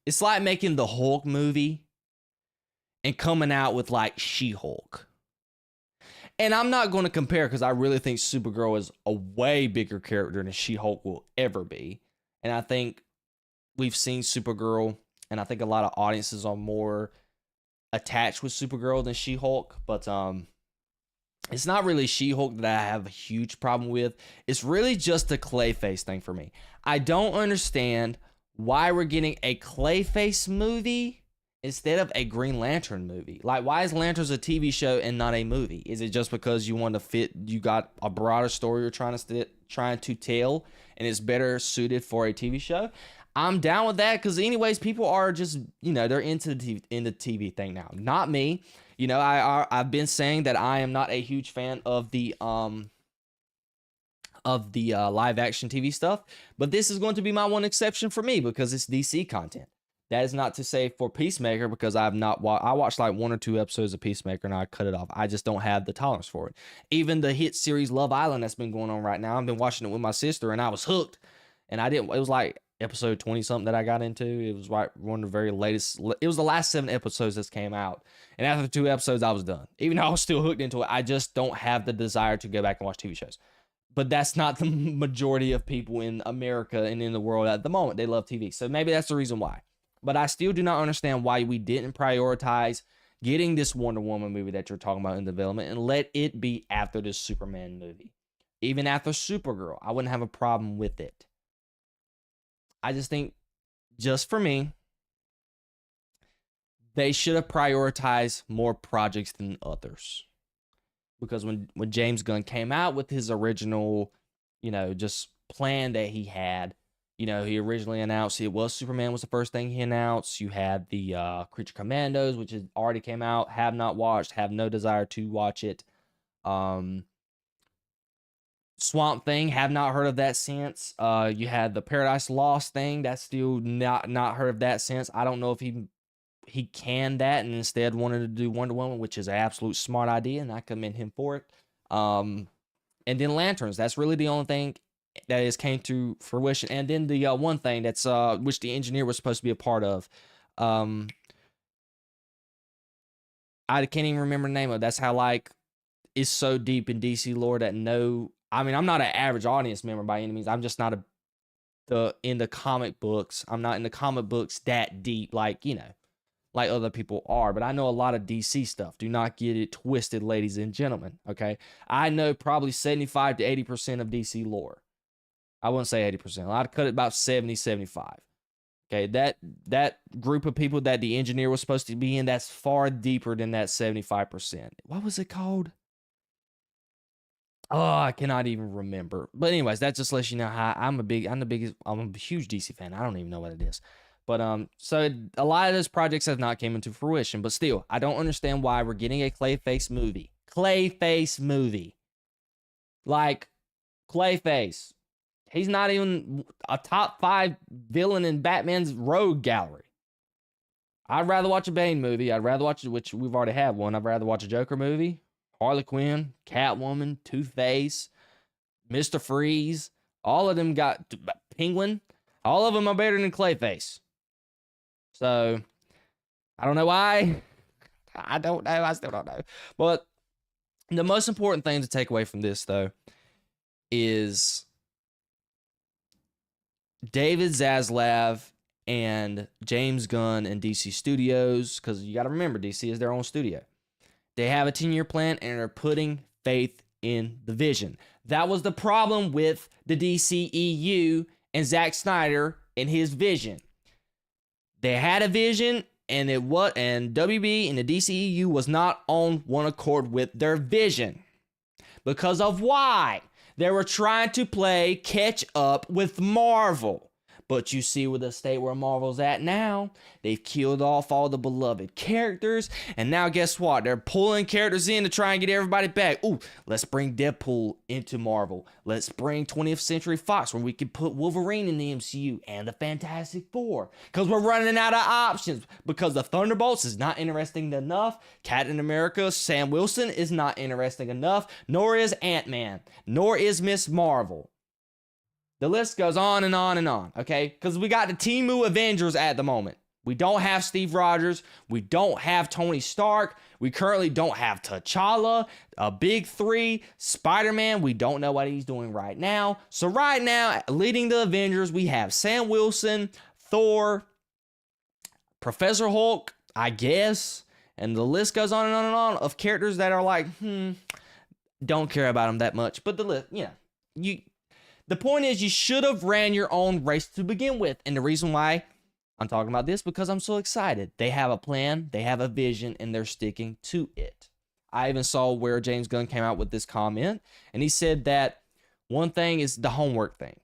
Speaker 1: It's like making the Hulk movie and coming out with like She-Hulk. And I'm not going to compare because I really think Supergirl is a way bigger character than She-Hulk will ever be. And I think we've seen Supergirl, and I think a lot of audiences are more attached with Supergirl than She-Hulk. But it's not really She-Hulk that I have a huge problem with. It's really just the Clayface thing for me. I don't understand why we're getting a Clayface movie instead of a Green Lantern movie. Like, why is Lanterns a TV show and not a movie? Is it just because you want to fit, you got a broader story you're trying to tell, and it's better suited for a TV show? I'm down with that because anyways, people are just, they're into the TV thing now. Not me. I've been saying that I am not a huge fan of the live action TV stuff, but this is going to be my one exception for me because it's DC content. That is not to say for Peacemaker, because I watched like 1 or 2 episodes of Peacemaker and I cut it off. I just don't have the tolerance for it. Even the hit series Love Island that's been going on right now, I've been watching it with my sister and I was hooked. And it was like episode 20 something that I got into. It was right one of the very latest. It was the last 7 episodes that came out. And after 2 episodes, I was done. Even though I was still hooked into it, I just don't have the desire to go back and watch TV shows. But that's not the majority of people in America and in the world at the moment. They love TV. So maybe that's the reason why. But I still do not understand why we didn't prioritize getting this Wonder Woman movie that you're talking about in development and let it be after this Superman movie. Even after Supergirl, I wouldn't have a problem with it. I just think, just for me, they should have prioritized more projects than others. Because when James Gunn came out with his original, just plan that he had, he originally announced Superman was the first thing he announced. You had the Creature Commandos, which already came out, have not watched, have no desire to watch it. Swamp Thing, have not heard of that since. You had the Paradise Lost thing, that's still not heard of that since. I don't know if he canned that and instead wanted to do Wonder Woman, which is an absolute smart idea, and I commend him for it. And then Lanterns, that's really the only thing that has came to fruition. And then the one thing that's which the engineer was supposed to be a part of. I can't even remember the name of it. That's how it's so deep in DC lore that I'm not an average audience member by any means. I'm just not in the comic books. I'm not in the comic books that deep, like other people are. But I know a lot of DC stuff. Do not get it twisted, ladies and gentlemen. Okay, I know probably 75 to 80% of DC lore. I wouldn't say 80%. I'd cut it about 70, 75. Okay, that group of people that the engineer was supposed to be in, that's far deeper than that 75%. What was it called? Oh, I cannot even remember. But anyways, that just lets you know how I'm a huge DC fan. I don't even know what it is. But so a lot of those projects have not came into fruition. But still, I don't understand why we're getting a Clayface movie. Like, Clayface. He's not even a top 5 villain in Batman's rogue gallery. I'd rather watch a Bane movie. I'd rather watch, which we've already had one. I'd rather watch a Joker movie, Harley Quinn, Catwoman, Two-Face, Mr. Freeze. All of them got Penguin. All of them are better than Clayface. So, I don't know why. I don't know. I still don't know. But the most important thing to take away from this, though, is David Zaslav and James Gunn and DC Studios, because you got to remember, DC is their own studio. They have a 10-year plan and are putting faith in the vision. That was the problem with the DCEU and Zack Snyder and his vision. They had a vision, and WB and the DCEU was not on one accord with their vision. Because of why? They were trying to play catch up with Marvel. But you see where the state where Marvel's at now. They've killed off all the beloved characters. And now guess what? They're pulling characters in to try and get everybody back. Ooh, let's bring Deadpool into Marvel. Let's bring 20th Century Fox where we can put Wolverine in the MCU and the Fantastic Four. Because we're running out of options. Because the Thunderbolts is not interesting enough. Captain America, Sam Wilson is not interesting enough. Nor is Ant-Man. Nor is Miss Marvel. The list goes on and on and on, okay? Because we got the Temu Avengers at the moment. We don't have Steve Rogers. We don't have Tony Stark. We currently don't have T'Challa, a big three. Spider-Man, we don't know what he's doing right now. So right now, leading the Avengers, we have Sam Wilson, Thor, Professor Hulk, I guess. And the list goes on and on and on of characters that are like, don't care about them that much. But the list, the point is, you should have ran your own race to begin with. And the reason why I'm talking about this, because I'm so excited. They have a plan, they have a vision, and they're sticking to it. I even saw where James Gunn came out with this comment, and he said that one thing is the homework thing.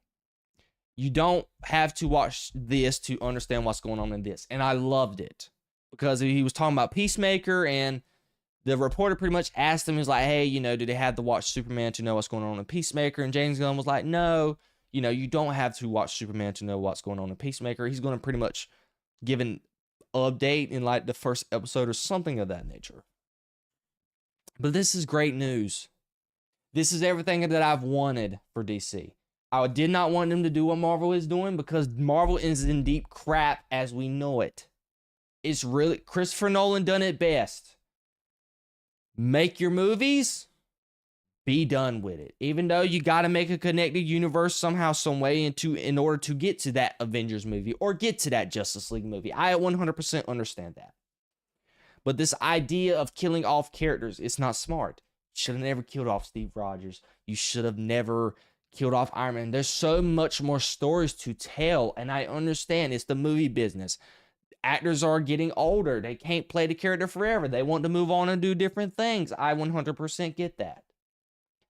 Speaker 1: You don't have to watch this to understand what's going on in this. And I loved it, because he was talking about Peacemaker, and the reporter pretty much asked him, he was like, hey, do they have to watch Superman to know what's going on in Peacemaker? And James Gunn was like, no, you don't have to watch Superman to know what's going on in Peacemaker. He's going to pretty much give an update in like the first episode or something of that nature. But this is great news. This is everything that I've wanted for DC. I did not want them to do what Marvel is doing, because Marvel is in deep crap as we know it. It's really, Christopher Nolan done it best. Make your movies, be done with it. Even though you got to make a connected universe somehow, some way in order to get to that Avengers movie or get to that Justice League movie. I 100% understand that. But this idea of killing off characters, it's not smart. You should have never killed off Steve Rogers. You should have never killed off Iron Man. There's so much more stories to tell, and I understand it's the movie business. Actors are getting older. They can't play the character forever. They want to move on and do different things. I 100% get that.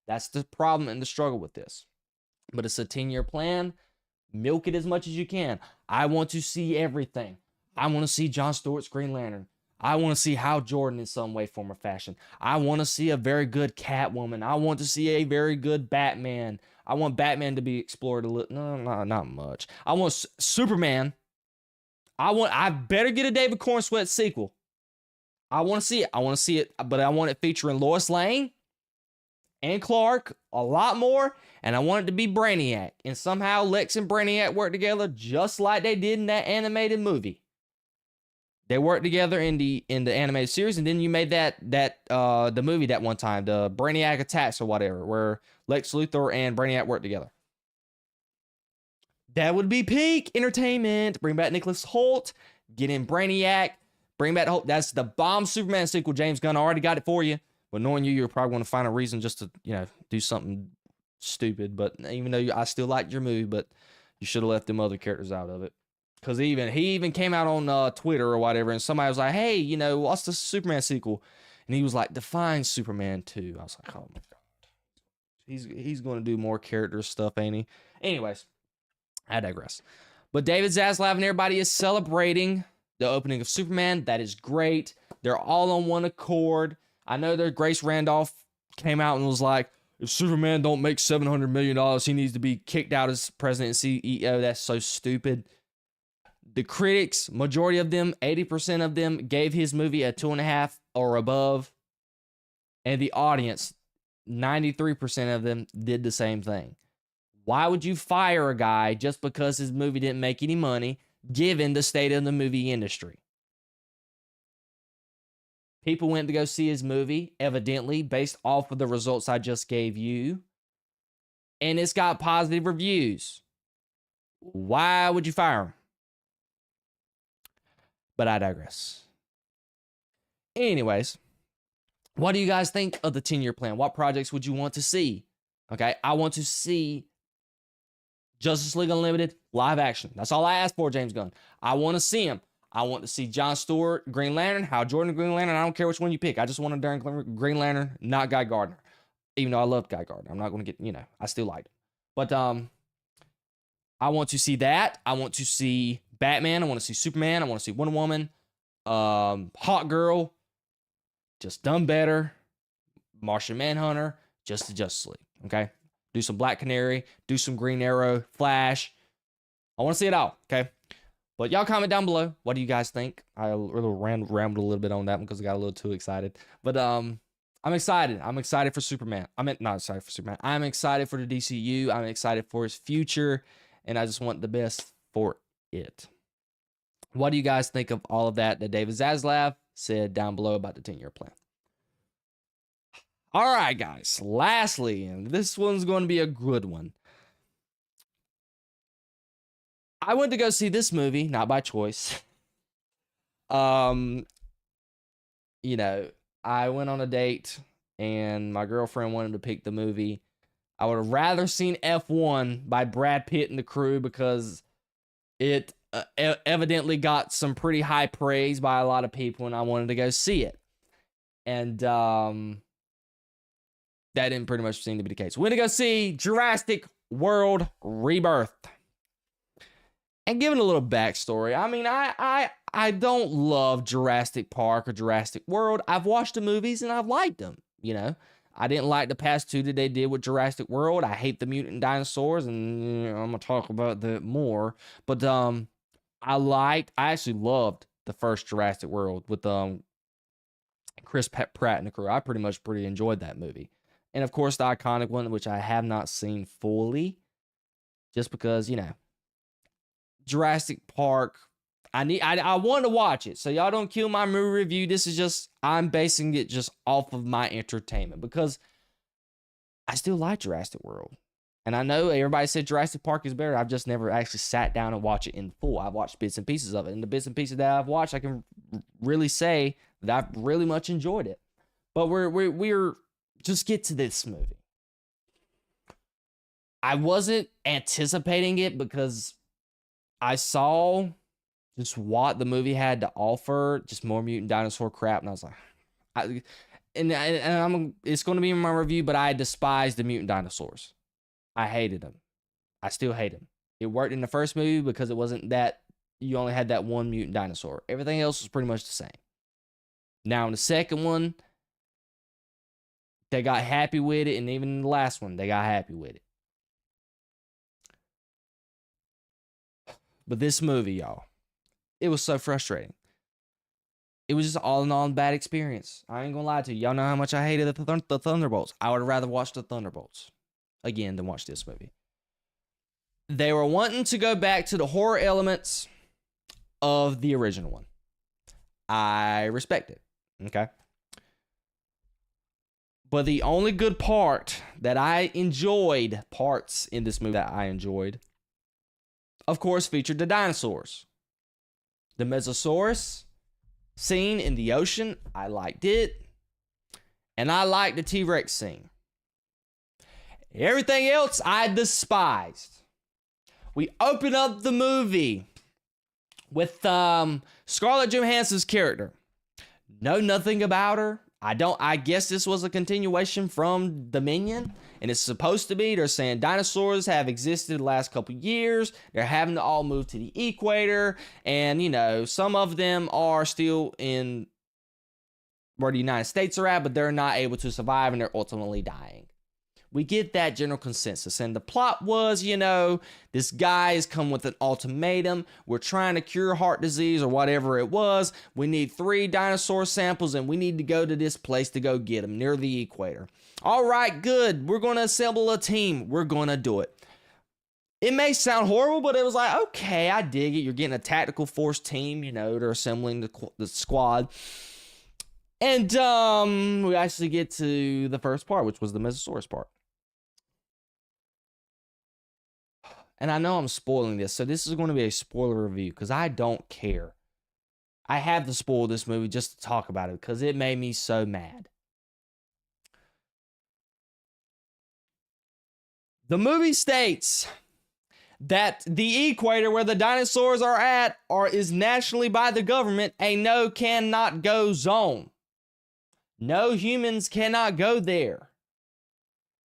Speaker 1: That's the problem and the struggle with this. But it's a 10-year plan. Milk it as much as you can. I want to see everything. I want to see Jon Stewart's Green Lantern. I want to see Hal Jordan in some way, form, or fashion. I want to see a very good Catwoman. I want to see a very good Batman. I want Batman to be explored a little. No, not much. I want Superman. I better get a David Cornsweet sequel. I want to see it. But I want it featuring Lois Lane and Clark a lot more. And I want it to be Brainiac. And somehow Lex and Brainiac work together just like they did in that animated movie. They worked together in the animated series, and then you made the movie that one time, the Brainiac Attacks or whatever, where Lex Luthor and Brainiac worked together. That would be peak entertainment. Bring back Nicholas Hoult. Get in Brainiac. Bring back Hoult. That's the bomb Superman sequel. James Gunn already got it for you. But knowing you, you're probably going to find a reason just to, do something stupid. But even though I still liked your movie, but you should have left them other characters out of it. Because he even came out on Twitter or whatever, and somebody was like, hey, what's the Superman sequel? And he was like, define Superman 2. I was like, oh my God. He's going to do more character stuff, ain't he? Anyways. I digress. But David Zaslav and everybody is celebrating the opening of Superman. That is great. They're all on one accord. I know that Grace Randolph came out and was like, if Superman don't make $700 million, he needs to be kicked out as president and CEO. That's so stupid. The critics, majority of them, 80% of them, gave his movie a 2.5 or above. And the audience, 93% of them, did the same thing. Why would you fire a guy just because his movie didn't make any money, given the state of the movie industry? People went to go see his movie, evidently, based off of the results I just gave you. And it's got positive reviews. Why would you fire him? But I digress. Anyways, what do you guys think of the 10-year plan? What projects would you want to see? Okay, I want to see Justice League Unlimited live action. That's all I ask for, James Gunn. I want to see him. I want to see John Stewart, Green Lantern, Hal Jordan, Green Lantern. I don't care which one you pick. I just want a darn Green Lantern, not Guy Gardner. Even though I loved Guy Gardner. I'm not going to get, I still liked him. But I want to see that. I want to see Batman. I want to see Superman. I want to see Wonder Woman. Hawk Girl. Just done better. Martian Manhunter. Just the Justice League. Okay? Do some Black Canary. Do some Green Arrow. Flash. I want to see it all. Okay? But y'all comment down below. What do you guys think? I really rambled a little bit on that one because I got a little too excited. But I'm excited. I'm excited for Superman. Not excited for Superman. I'm excited for the DCU. I'm excited for his future. And I just want the best for it. What do you guys think of all of that David Zaslav said down below about the 10-year plan? All right, guys. Lastly, and this one's going to be a good one. I went to go see this movie, not by choice. I went on a date and my girlfriend wanted to pick the movie. I would have rather seen F1 by Brad Pitt and the crew because it evidently got some pretty high praise by a lot of people and I wanted to go see it. And that didn't pretty much seem to be the case. We went to go see Jurassic World Rebirth. And giving a little backstory, I mean, I don't love Jurassic Park or Jurassic World. I've watched the movies and I've liked them, I didn't like the past two that they did with Jurassic World. I hate the mutant dinosaurs, and I'm going to talk about that more. But I actually loved the first Jurassic World with Chris Pratt and the crew. I pretty enjoyed that movie. And of course, the iconic one, which I have not seen fully, just because, Jurassic Park, I want to watch it, so y'all don't kill my movie review. This is just, I'm basing it just off of my entertainment, because I still like Jurassic World. And I know everybody said Jurassic Park is better. I've just never actually sat down and watched it in full. I've watched bits and pieces of it, and the bits and pieces that I've watched, I can really say that I've really much enjoyed it. But we're just get to this movie. I wasn't anticipating it because I saw just what the movie had to offer, just more mutant dinosaur crap, and I was like, it's going to be in my review, but I despise the mutant dinosaurs. I hated them. I still hate them. It worked in the first movie because it wasn't that you only had that one mutant dinosaur. Everything else was pretty much the same. Now in the second one, they got happy with it, and even in the last one, they got happy with it. But this movie, y'all, it was so frustrating. It was just all in all a bad experience. I ain't gonna lie to you. Y'all know how much I hated the Thunderbolts. I would have rather watched the Thunderbolts again than watch this movie. They were wanting to go back to the horror elements of the original one. I respect it. Okay. But the only good part that I enjoyed, parts in this movie that I enjoyed, of course, featured the dinosaurs. The Mesosaurus scene in the ocean, I liked it. And I liked the T-Rex scene. Everything else, I despised. We open up the movie with Scarlett Johansson's character. Know nothing about her. I guess this was a continuation from Dominion, and it's supposed to be. They're saying dinosaurs have existed the last couple years. They're having to all move to the equator, and some of them are still in where the United States are at, but they're not able to survive, and they're ultimately dying. We get that general consensus, and the plot was, this guy has come with an ultimatum. We're trying to cure heart disease or whatever it was. We need 3 dinosaur samples, and we need to go to this place to go get them near the equator. All right, good. We're going to assemble a team. We're going to do it. It may sound horrible, but it was like, okay, I dig it. You're getting a tactical force team, they're assembling the squad. And we actually get to the first part, which was the Mesosaurus part. And I know I'm spoiling this, so this is going to be a spoiler review because I don't care. I have to spoil this movie just to talk about it because it made me so mad. The movie states that the equator where the dinosaurs are at is nationally by the government a no cannot go zone. No humans cannot go there.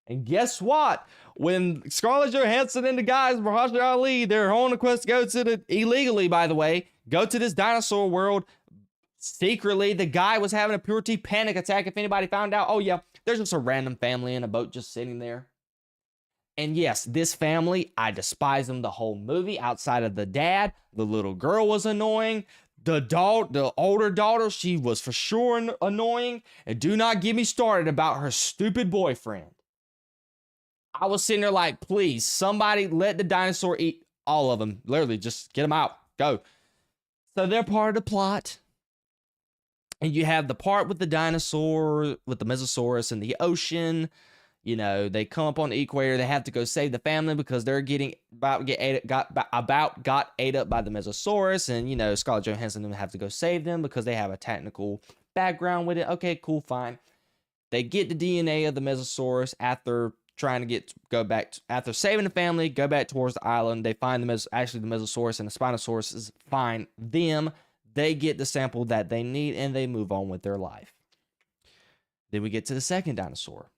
Speaker 1: And guess what? When Scarlett Johansson and the guys, Muhammad Ali, they're on a quest to go to illegally, by the way, go to this dinosaur world. Secretly, the guy was having a purity panic attack. If anybody found out, oh yeah, there's just a random family in a boat just sitting there. And yes, this family, I despise them the whole movie. Outside of the dad, the little girl was annoying. The older daughter, she was for sure annoying. And do not get me started about her stupid boyfriend. I was sitting there like, please, somebody let the dinosaur eat all of them. Literally, just get them out. Go. So they're part of the plot. And you have the part with the dinosaur, with the Mesosaurus in the ocean. You know, they come up on the equator. They have to go save the family because they're got ate up by the Mesosaurus. And, you know, Scarlett Johansson and them have to go save them because they have a technical background with it. Okay, cool, fine. They get the DNA of the Mesosaurus after trying to after saving the family, go back towards the island. They find the Mesosaurus and the Spinosaurus is find them. They get the sample that they need and they move on with their life. Then we get to the second dinosaur.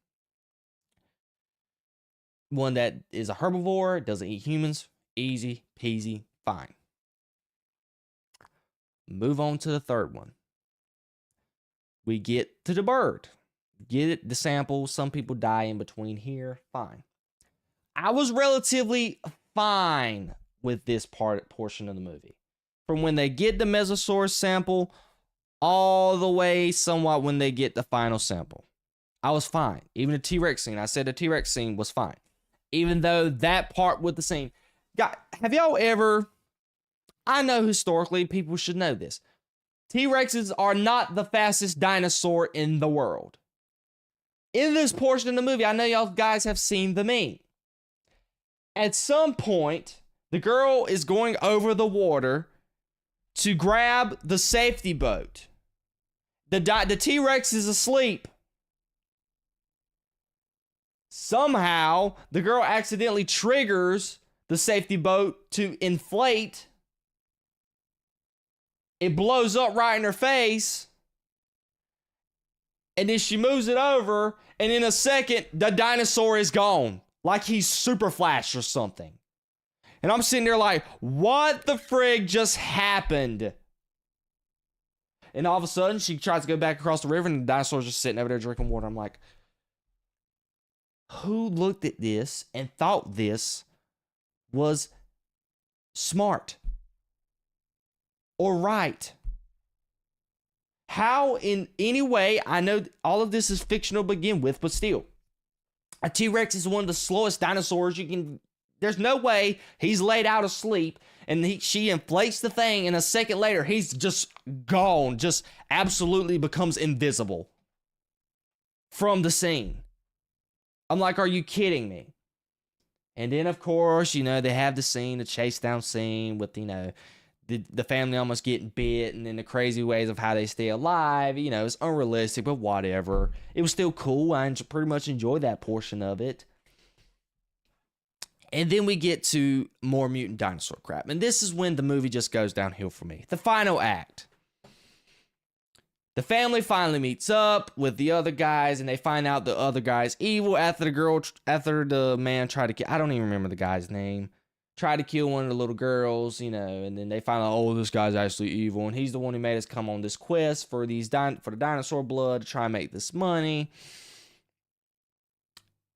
Speaker 1: One that is a herbivore, doesn't eat humans. Easy peasy, fine. Move on to the third one. We get to the bird. Get it, the sample. Some people die in between here. Fine. I was relatively fine with this portion of the movie. From when they get the Mesosaurus sample all the way somewhat when they get the final sample. I was fine. Even the T-Rex scene. I said the T-Rex scene was fine. Even though that part with the scene. God, have y'all ever... I know historically people should know this. T-Rexes are not the fastest dinosaur in the world. In this portion of the movie, I know y'all guys have seen the meme. At some point, the girl is going over the water to grab the safety boat. The T-Rex is asleep. Somehow, the girl accidentally triggers the safety boat to inflate. It blows up right in her face. And then she moves it over, and in a second, the dinosaur is gone. Like he's Super Flash or something. And I'm sitting there like, what the frig just happened? And all of a sudden, she tries to go back across the river, and the dinosaur's just sitting over there drinking water. I'm like, who looked at this and thought this was smart or right? How in any way, I know all of this is fictional to begin with, but still, a T-Rex is one of the slowest dinosaurs you can... There's no way he's laid out asleep and she inflates the thing and a second later, he's just gone, just absolutely becomes invisible from the scene. I'm like, are you kidding me? And then, of course, you know, they have the scene, the chase down scene with, you know, the family almost getting bit and then the crazy ways of how they stay alive. You know, it's unrealistic, but whatever. It was still cool. I pretty much enjoyed that portion of it. And then we get to more mutant dinosaur crap. And this is when the movie just goes downhill for me. The final act. The family finally meets up with the other guys, and they find out the other guy's evil after the man tried to kill... I don't even remember the guy's name. Tried to kill one of the little girls, you know, and then they find out, oh, this guy's actually evil, and he's the one who made us come on this quest for the dinosaur blood to try and make this money.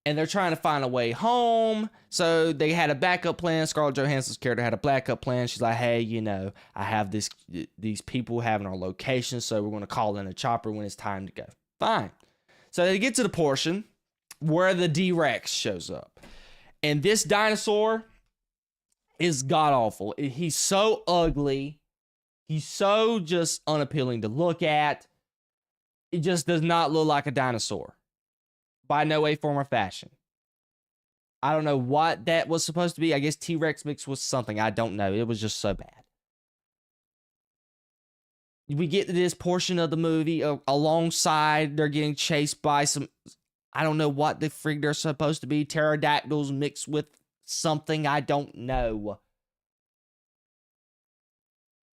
Speaker 1: And they're trying to find a way home. So they had a backup plan. Scarlett Johansson's character had a backup plan. She's like, hey, you know, I have these people having our location, so we're going to call in a chopper when it's time to go. Fine. So they get to the portion where the D-Rex shows up. And this dinosaur is god-awful. He's so ugly. He's so just unappealing to look at. It just does not look like a dinosaur. By no way, form, or fashion. I don't know what that was supposed to be. I guess T-Rex mixed with something. I don't know. It was just so bad. we get to this portion of the movie alongside they're getting chased by some, I don't know what the frig they're supposed to be, pterodactyls mixed with something I don't know.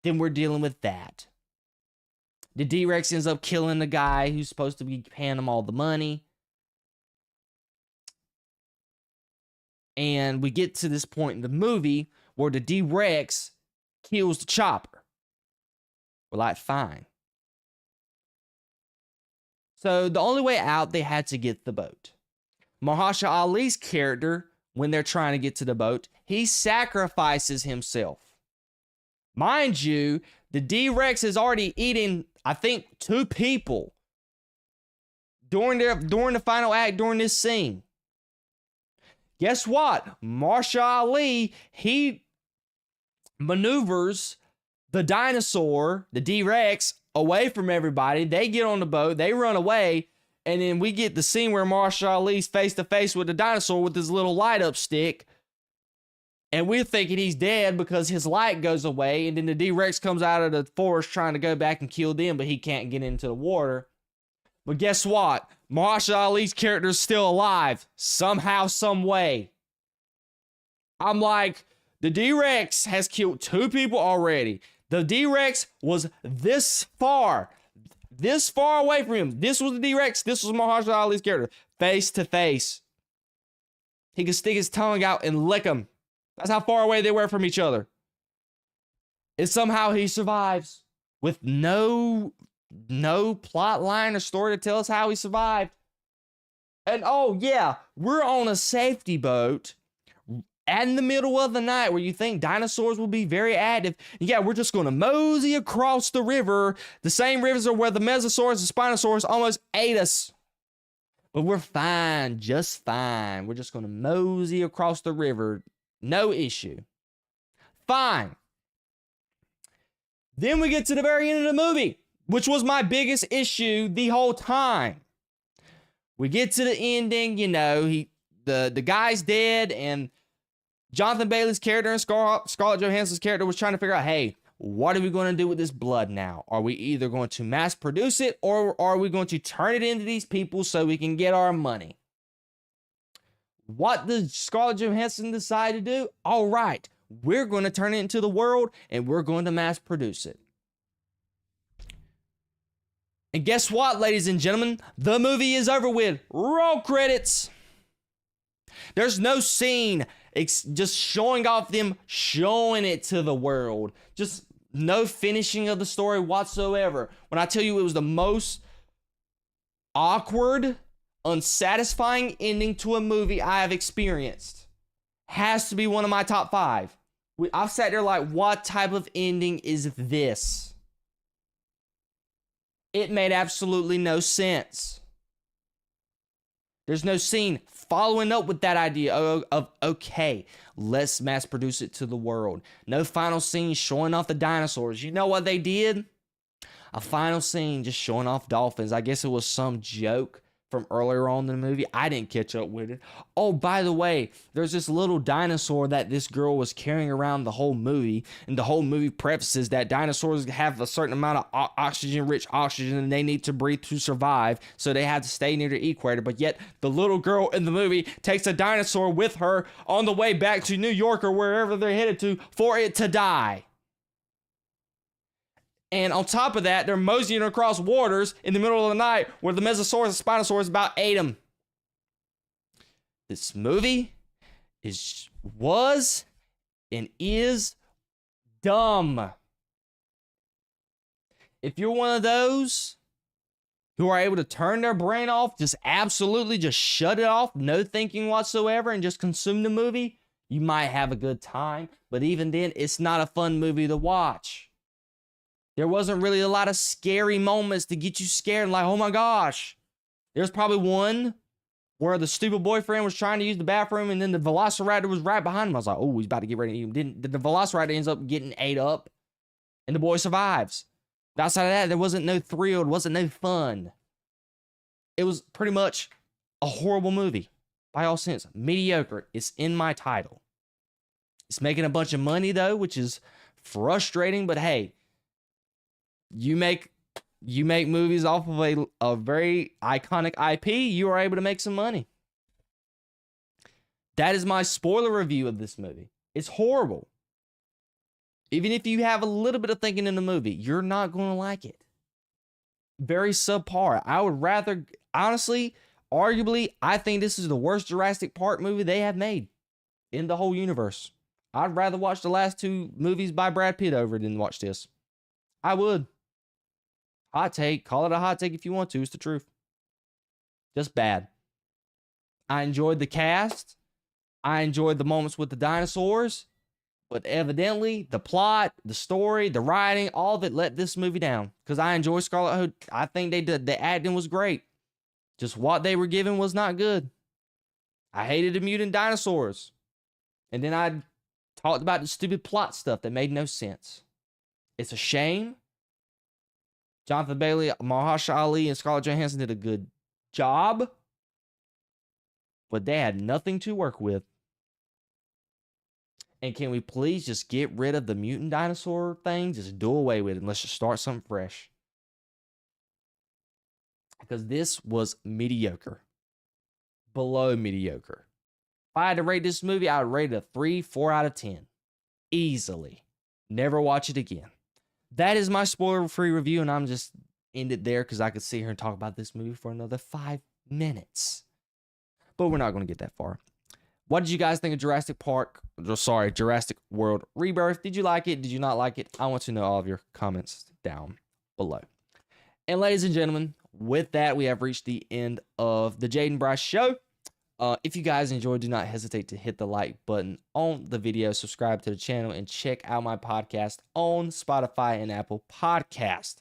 Speaker 1: Then we're dealing with that. The D-Rex ends up killing the guy who's supposed to be paying him all the money. And we get to this point in the movie where the D-Rex kills the chopper. We're like, fine. So the only way out, they had to get the boat. Mahershala Ali's character, when they're trying to get to the boat, he sacrifices himself. Mind you, the D-Rex is already eating, I think, 2 people during the final act, during this scene. Guess what? Mahershala Ali, he maneuvers the dinosaur, the D-Rex, away from everybody. They get on the boat, they run away, and then we get the scene where Mahershala Ali's face to face with the dinosaur with his little light up stick. And we're thinking he's dead because his light goes away, and then the D-Rex comes out of the forest trying to go back and kill them, but he can't get into the water. But guess what? Mahershala Ali's character is still alive, somehow, some way. I'm like, the D-Rex has killed 2 people already. The D-Rex was this far away from him. This was the D-Rex. This was Mahershala Ali's character, face to face. He could stick his tongue out and lick him. That's how far away they were from each other. And somehow he survives with no plot line or story to tell us how he survived. And oh yeah, we're on a safety boat in the middle of the night where you think dinosaurs will be very active. Yeah, we're just going to mosey across the river. The same rivers are where the Mesosaurus and Spinosaurus almost ate us. But we're fine, just fine. We're just going to mosey across the river. No issue. Fine. Then we get to the very end of the movie, which was my biggest issue the whole time. We get to the ending, you know, the guy's dead, and Jonathan Bailey's character and Scarlett Johansson's character was trying to figure out, hey, what are we going to do with this blood now? Are we either going to mass produce it, or are we going to turn it into these people so we can get our money? What does Scarlett Johansson decide to do? All right, we're going to turn it into the world, and we're going to mass produce it. And guess what, ladies and gentlemen? The movie is over with. Roll credits. There's no scene just showing off them showing it to the world. Just no finishing of the story whatsoever. When I tell you it was the most awkward, unsatisfying ending to a movie I have experienced. Has to be one of my top 5. I've sat there like, what type of ending is this? It made absolutely no sense. There's no scene following up with that idea of okay, let's mass produce it to the world. No final scene showing off the dinosaurs. You know what they did? A final scene just showing off dolphins. I guess it was some joke from earlier on in the movie. I didn't catch up with it. Oh, by the way, there's this little dinosaur that this girl was carrying around the whole movie, and the whole movie prefaces that dinosaurs have a certain amount of oxygen-rich oxygen and they need to breathe to survive, so they have to stay near the equator. But yet, the little girl in the movie takes a dinosaur with her on the way back to New York or wherever they're headed to for it to die. And on top of that, they're moseying across waters in the middle of the night where the Mesosaurus and Spinosaurus about ate them. This movie was and is dumb. If you're one of those who are able to turn their brain off, just absolutely just shut it off, no thinking whatsoever, and just consume the movie, you might have a good time. But even then, it's not a fun movie to watch. There wasn't really a lot of scary moments to get you scared and like, oh my gosh. There's probably one where the stupid boyfriend was trying to use the bathroom and then the velociraptor was right behind him. I was like, oh, he's about to get ready to eat him. The velociraptor ends up getting ate up and the boy survives. But outside of that, there wasn't no thrill. There wasn't no fun. It was pretty much a horrible movie. By all sense, mediocre. It's in my title. It's making a bunch of money though, which is frustrating, but hey, you make movies off of a very iconic IP, you are able to make some money. That is my spoiler review of this movie. It's horrible. Even if you have a little bit of thinking in the movie, you're not going to like it. Very subpar. I would rather, honestly, arguably, I think this is the worst Jurassic Park movie they have made in the whole universe. I'd rather watch the last two movies by Brad Pitt over than watch this. I would. Hot take. Call it a hot take if you want to. It's the truth. Just bad. I enjoyed the cast. I enjoyed the moments with the dinosaurs. But evidently, the plot, the story, the writing, all of it let this movie down. Because I enjoy Scarlet Hood. I think they did. The acting was great. Just what they were given was not good. I hated the mutant dinosaurs. And then I talked about the stupid plot stuff that made no sense. It's a shame. Jonathan Bailey, Mahershala Ali, and Scarlett Johansson did a good job. But they had nothing to work with. And can we please just get rid of the mutant dinosaur thing? Just do away with it and let's just start something fresh. Because this was mediocre. Below mediocre. If I had to rate this movie, I would rate it a 3-4 out of 10. Easily. Never watch it again. That is my spoiler-free review, and I'm just end it there because I could sit here and talk about this movie for another 5 minutes. But we're not going to get that far. What did you guys think of Jurassic World Rebirth? Did you like it? Did you not like it? I want to know all of your comments down below. And ladies and gentlemen, with that, we have reached the end of the Jayden Bryce Show. If you guys enjoyed, do not hesitate to hit the like button on the video, subscribe to the channel, and check out my podcast on Spotify and Apple Podcast.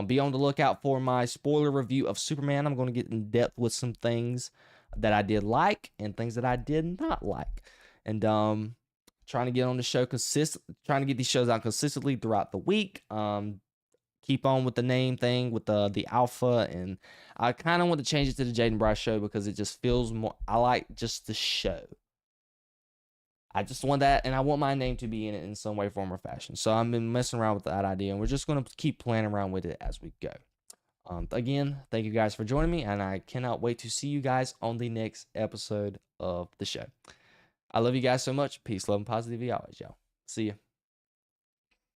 Speaker 1: Be on the lookout for my spoiler review of Superman. I'm going to get in depth with some things that I did like and things that I did not like. And trying to get on the show trying to get these shows out consistently throughout the week. Keep on with the name thing with the alpha, and I kind of want to change it to the Jayden Bryce Show because it just feels more, I like just the show. I just want that, and I want my name to be in it in some way, form, or fashion. So I've been messing around with that idea, and we're just going to keep playing around with it as we go. Again, thank you guys for joining me, and I cannot wait to see you guys on the next episode of the show. I love you guys so much. Peace, love, and positivity always, y'all. See ya.